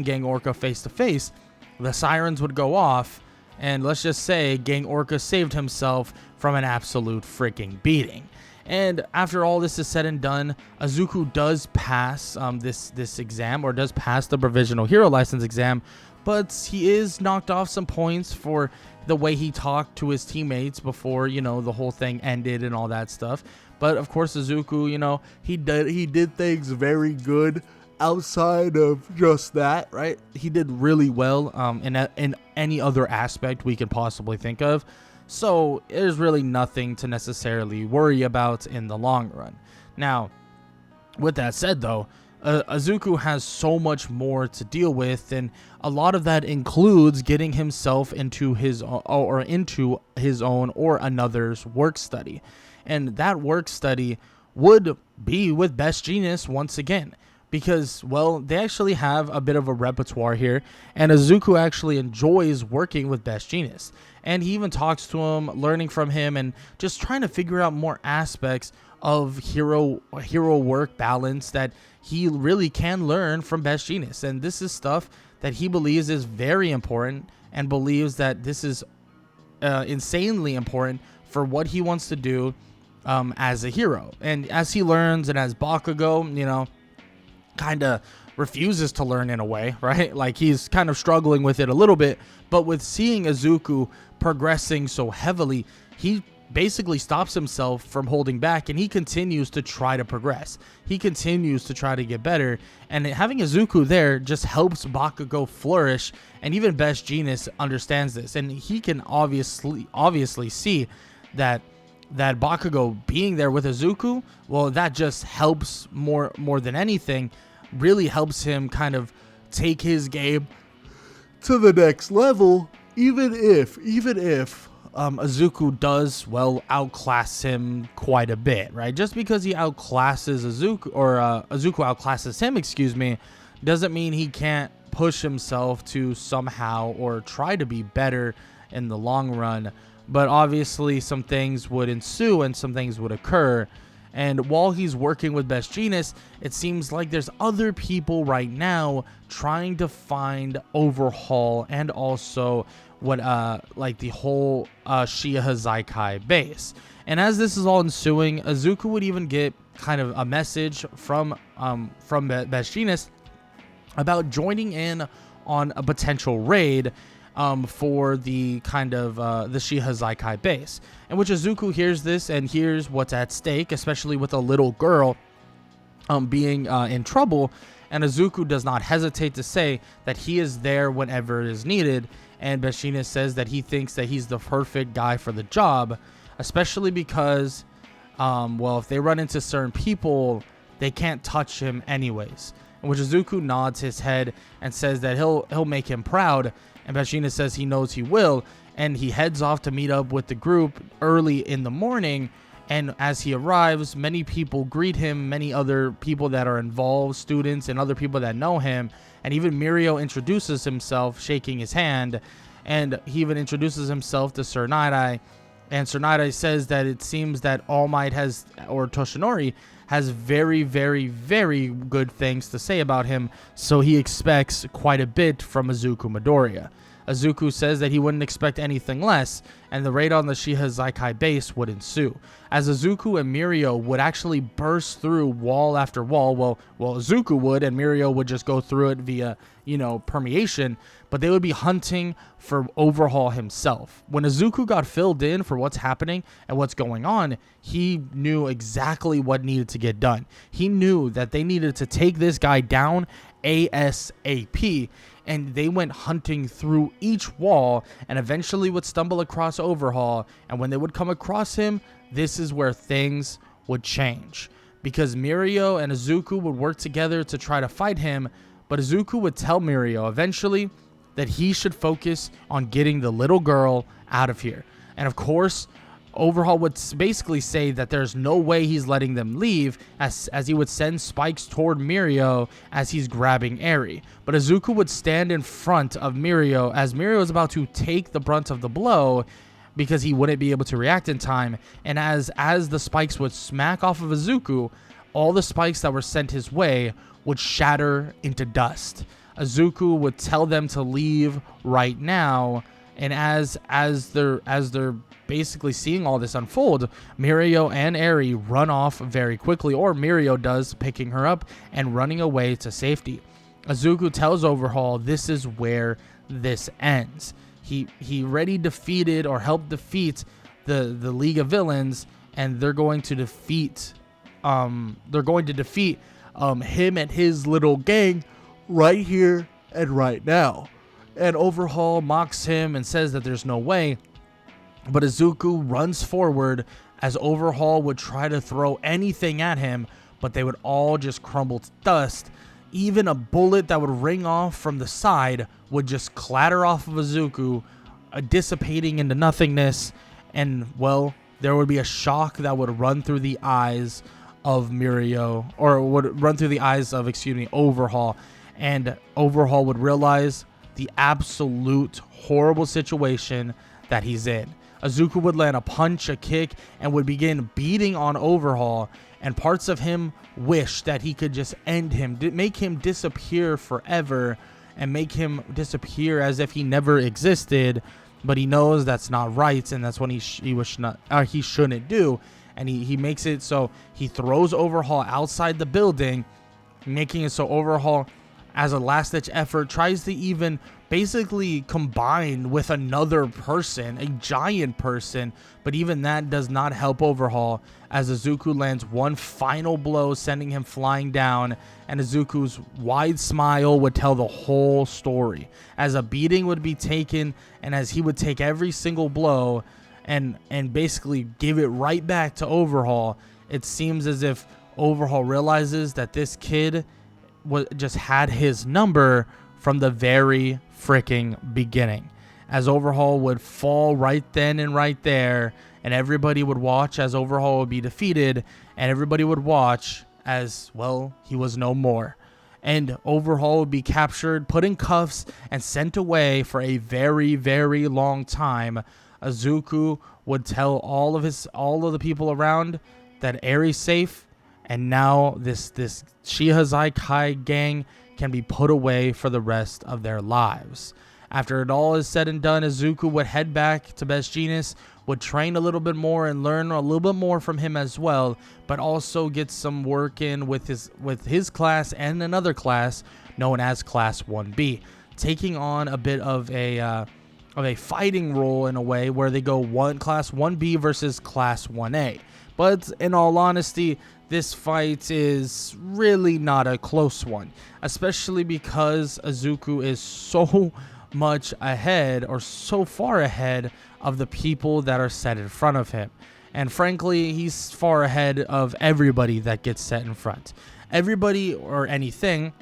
Gang Orca face to face, the sirens would go off, and let's just say Gang Orca saved himself from an absolute freaking beating. And after all this is said and done, Izuku does pass this exam, or does pass the Provisional Hero License exam, but he is knocked off some points for the way he talked to his teammates before, the whole thing ended and all that stuff. But of course, Izuku, he did things very good outside of just that, right? He did really well in any other aspect we could possibly think of. So there's really nothing to necessarily worry about in the long run. Now, with that said, though, Izuku has so much more to deal with, and a lot of that includes getting himself into his own or another's work study. And that work study would be with Best Genius once again, because, well, they actually have a bit of a repertoire here, and Izuku actually enjoys working with Best Genius. And he even talks to him, learning from him, and just trying to figure out more aspects of hero work balance that he really can learn from Best Genius. And this is stuff that he believes is very important, and believes that this is insanely important for what he wants to do as a hero. And as he learns, and as Bakugo, kind of refuses to learn in a way, right? Like, he's kind of struggling with it a little bit, but with seeing Izuku progressing so heavily, he basically stops himself from holding back, and he continues to try to progress. He continues to try to get better, and having Izuku there just helps Bakugo flourish, and even Best Genius understands this, and he can obviously see that Bakugo being there with Izuku, well, that just helps more than anything, really helps him kind of take his game to the next level, even if Izuku does, well, outclass him quite a bit, right? Just because he outclasses Izuku, or Izuku outclasses him, doesn't mean he can't push himself to somehow or try to be better in the long run. But obviously some things would ensue and some things would occur. And while he's working with Best Jeanist, it seems like there's other people right now trying to find Overhaul and also what like the whole Shiah Zakai base. And as this is all ensuing, Izuku would even get kind of a message from Best Jeanist about joining in on a potential raid for the kind of the Shiah Zakai base, in which Izuku hears this and hears what's at stake, especially with a little girl being in trouble. And Izuku does not hesitate to say that he is there whenever it is needed. And Best Jeanist says that he thinks that he's the perfect guy for the job, especially because, well, if they run into certain people, they can't touch him anyways. In which Izuku nods his head and says that he'll make him proud. And Best Jeanist says he knows he will. And he heads off to meet up with the group early in the morning. And as he arrives, many people greet him, many other people that are involved, students and other people that know him. And even Mirio introduces himself, shaking his hand. And he even introduces himself to Sir Night-Eye. And Sir Night-Eye says that it seems that All Might has, or Toshinori, has very, very, very good things to say about him. So he expects quite a bit from Izuku Midoriya. Izuku says that he wouldn't expect anything less, and the raid on the Shiah Zakai base would ensue, as Izuku and Mirio would actually burst through wall after wall. Well, Izuku would, and Mirio would just go through it via, permeation, but they would be hunting for Overhaul himself. When Izuku got filled in for what's happening and what's going on, he knew exactly what needed to get done. He knew that they needed to take this guy down ASAP. And they went hunting through each wall and eventually would stumble across Overhaul. And when they would come across him, this is where things would change. Because Mirio and Izuku would work together to try to fight him. But Izuku would tell Mirio eventually that he should focus on getting the little girl out of here. And of course, Overhaul would basically say that there's no way he's letting them leave, as he would send spikes toward Mirio as he's grabbing Eri. But Izuku would stand in front of Mirio as Mirio is about to take the brunt of the blow because he wouldn't be able to react in time. And as the spikes would smack off of Izuku, all the spikes that were sent his way would shatter into dust. Izuku would tell them to leave right now. And as they're basically seeing all this unfold, Mirio and Eri run off very quickly, or Mirio does, picking her up and running away to safety. Izuku tells Overhaul this is where this ends. He already defeated or helped defeat the League of Villains, and they're going to defeat him and his little gang right here and right now. And Overhaul mocks him and says that there's no way. But Izuku runs forward as Overhaul would try to throw anything at him, but they would all just crumble to dust. Even a bullet that would ring off from the side would just clatter off of Izuku, dissipating into nothingness. And, well, there would be a shock that would run through the eyes of Mirio, or would run through the eyes of, Overhaul. And Overhaul would realize the absolute horrible situation that he's in. Izuku would land a punch, a kick, and would begin beating on Overhaul, and parts of him wish that he could just end him, make him disappear forever, and make him disappear as if he never existed. But he knows that's not right, and that's what he shouldn't do. And he makes it so he throws Overhaul outside the building, making it so Overhaul, as a last-ditch effort, tries to even basically combine with another person, a giant person, but even that does not help Overhaul, as Izuku lands one final blow, sending him flying down, and Izuku's wide smile would tell the whole story, as a beating would be taken, and as he would take every single blow and basically give it right back to Overhaul. It seems as if Overhaul realizes that this kid just had his number from the very freaking beginning, as Overhaul would fall right then and right there, and everybody would watch as Overhaul would be defeated, and everybody would watch as, well, he was no more. and Overhaul would be captured, put in cuffs, and sent away for a very, very long time. Izuku would tell all of the people around that Eri's safe, and now this Shiah Zakai gang can be put away for the rest of their lives. After it all is said and done, Izuku would head back to Best Jeanist, would train a little bit more and learn a little bit more from him as well, but also get some work in with his class and another class known as Class 1B, taking on a bit of a fighting role in a way where they go Class 1B versus Class 1A. But in all honesty, this fight is really not a close one, especially because Izuku is so much ahead, or so far ahead, of the people that are set in front of him. And frankly, he's far ahead of everybody that gets set in front. Everybody or anything,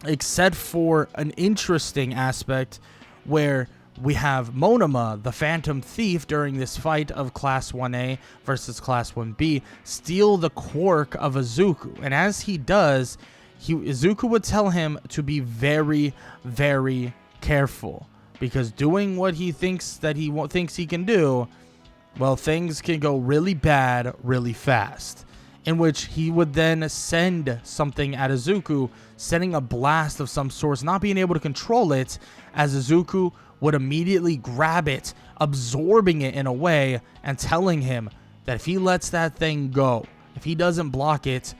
except for an interesting aspect where we have Monoma, the Phantom Thief, during this fight of Class 1A versus Class 1B, steal the quirk of Izuku. And as he does, Izuku would tell him to be very, very careful, because doing what he thinks he can do, well, things can go really bad really fast. In which he would then send something at Izuku, sending a blast of some sort, not being able to control it, as Izuku would immediately grab it, absorbing it in a way, and telling him that if he lets that thing go, if he doesn't block it,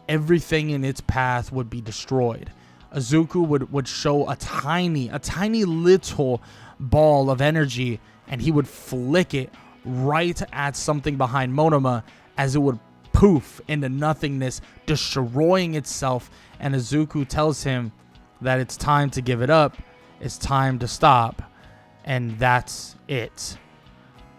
everything in its path would be destroyed. Izuku would show a tiny little ball of energy, and he would flick it right at something behind Monoma, as it would poof into nothingness, destroying itself. And Izuku tells him that it's time to give it up, it's time to stop, and that's it.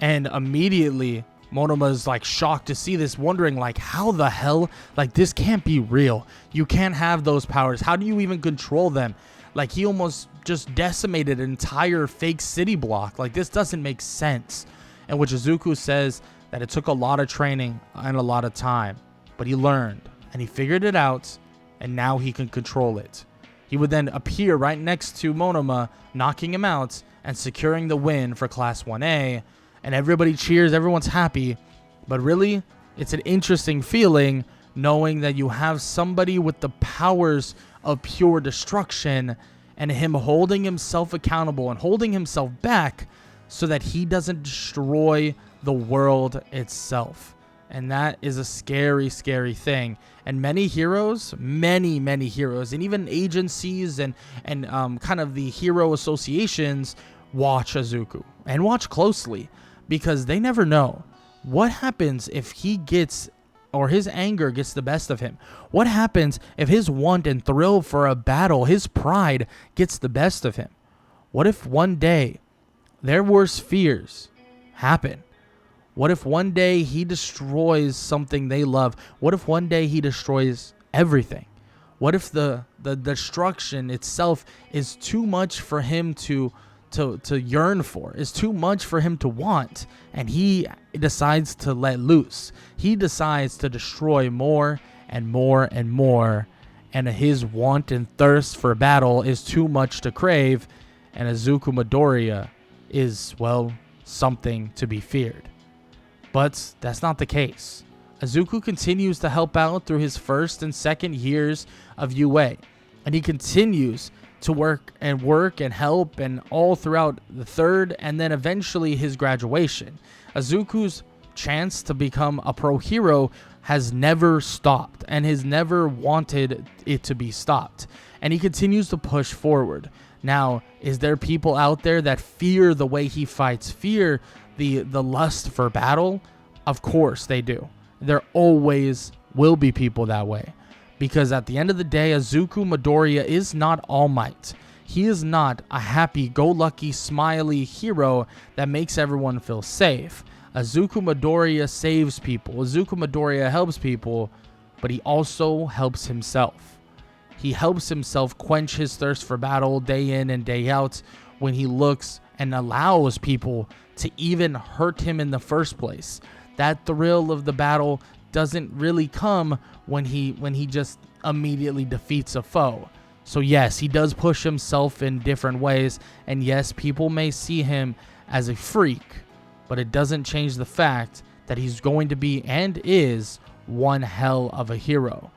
And immediately Monoma is like shocked to see this, wondering like, how the hell, like, this can't be real. You can't have those powers. How do you even control them? Like, he almost just decimated an entire fake city block. Like, this doesn't make sense. And which Izuku says that it took a lot of training and a lot of time, but he learned and he figured it out, and now he can control it. He would then appear right next to Monoma, knocking him out and securing the win for Class 1A. And everybody cheers, everyone's happy. But really, it's an interesting feeling knowing that you have somebody with the powers of pure destruction, and him holding himself accountable and holding himself back so that he doesn't destroy the world itself. And that is a scary, scary thing. And many heroes, many heroes, and even agencies and kind of the hero associations watch Izuku and watch closely, because they never know what happens if he gets, or his anger gets the best of him. What happens if his want and thrill for a battle, his pride, gets the best of him? What if one day their worst fears happen? What if one day he destroys something they love? What if one day he destroys everything? What if the destruction itself is too much for him to yearn for, is too much for him to want, and he decides to let loose? He decides to destroy more and more and more, and his want and thirst for battle is too much to crave, and Izuku Midoriya is, well, something to be feared. But that's not the case. Izuku continues to help out through his first and second years of UA, and he continues to work and help, and all throughout the third and then eventually his graduation. Izuku's chance to become a pro hero has never stopped and has never wanted it to be stopped, and he continues to push forward. Now, is there people out there that fear the way he fights, fear the lust for battle? Of course they do. There always will be people that way. Because at the end of the day, Izuku Midoriya is not All Might. He is not a happy-go-lucky, smiley hero that makes everyone feel safe. Izuku Midoriya saves people. Izuku Midoriya helps people, but he also helps himself. He helps himself quench his thirst for battle day in and day out when he looks and allows people to even hurt him in the first place. That thrill of the battle doesn't really come when he just immediately defeats a foe. So yes, he does push himself in different ways, and yes, people may see him as a freak, but it doesn't change the fact that he's going to be and is one hell of a hero.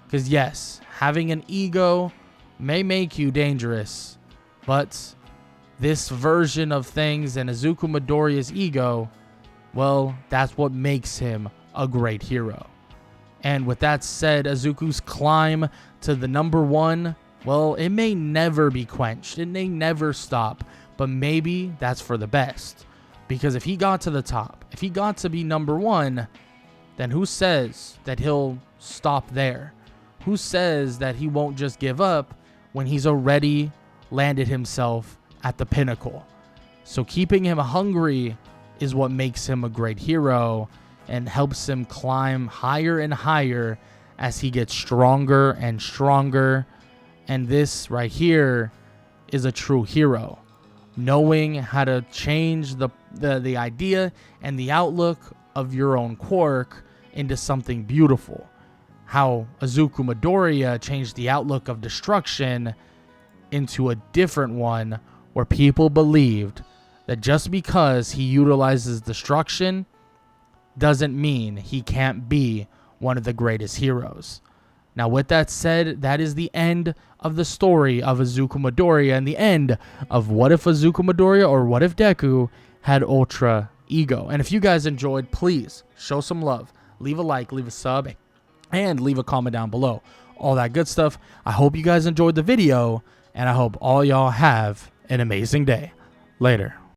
Because yes, having an ego may make you dangerous, but this version of things and Izuku Midoriya's ego, well, that's what makes him a great hero. And with that said, Izuku's climb to the number 1, well, it may never be quenched. It may never stop, but maybe that's for the best. Because if he got to the top, if he got to be number 1, then who says that he'll stop there? Who says that he won't just give up when he's already landed himself at the pinnacle? So keeping him hungry is what makes him a great hero and helps him climb higher and higher as he gets stronger and stronger. And this right here is a true hero. Knowing how to change the idea and the outlook of your own quirk into something beautiful. How Izuku Midoriya changed the outlook of destruction into a different one, where people believed that just because he utilizes destruction doesn't mean he can't be one of the greatest heroes. Now, with that said, that is the end of the story of Izuku Midoriya and the end of What If Izuku Midoriya or What If Deku had Ultra Ego. And if you guys enjoyed, please show some love. Leave a like, leave a sub, and leave a comment down below. All that good stuff. I hope you guys enjoyed the video, and I hope all y'all have an amazing day. Later.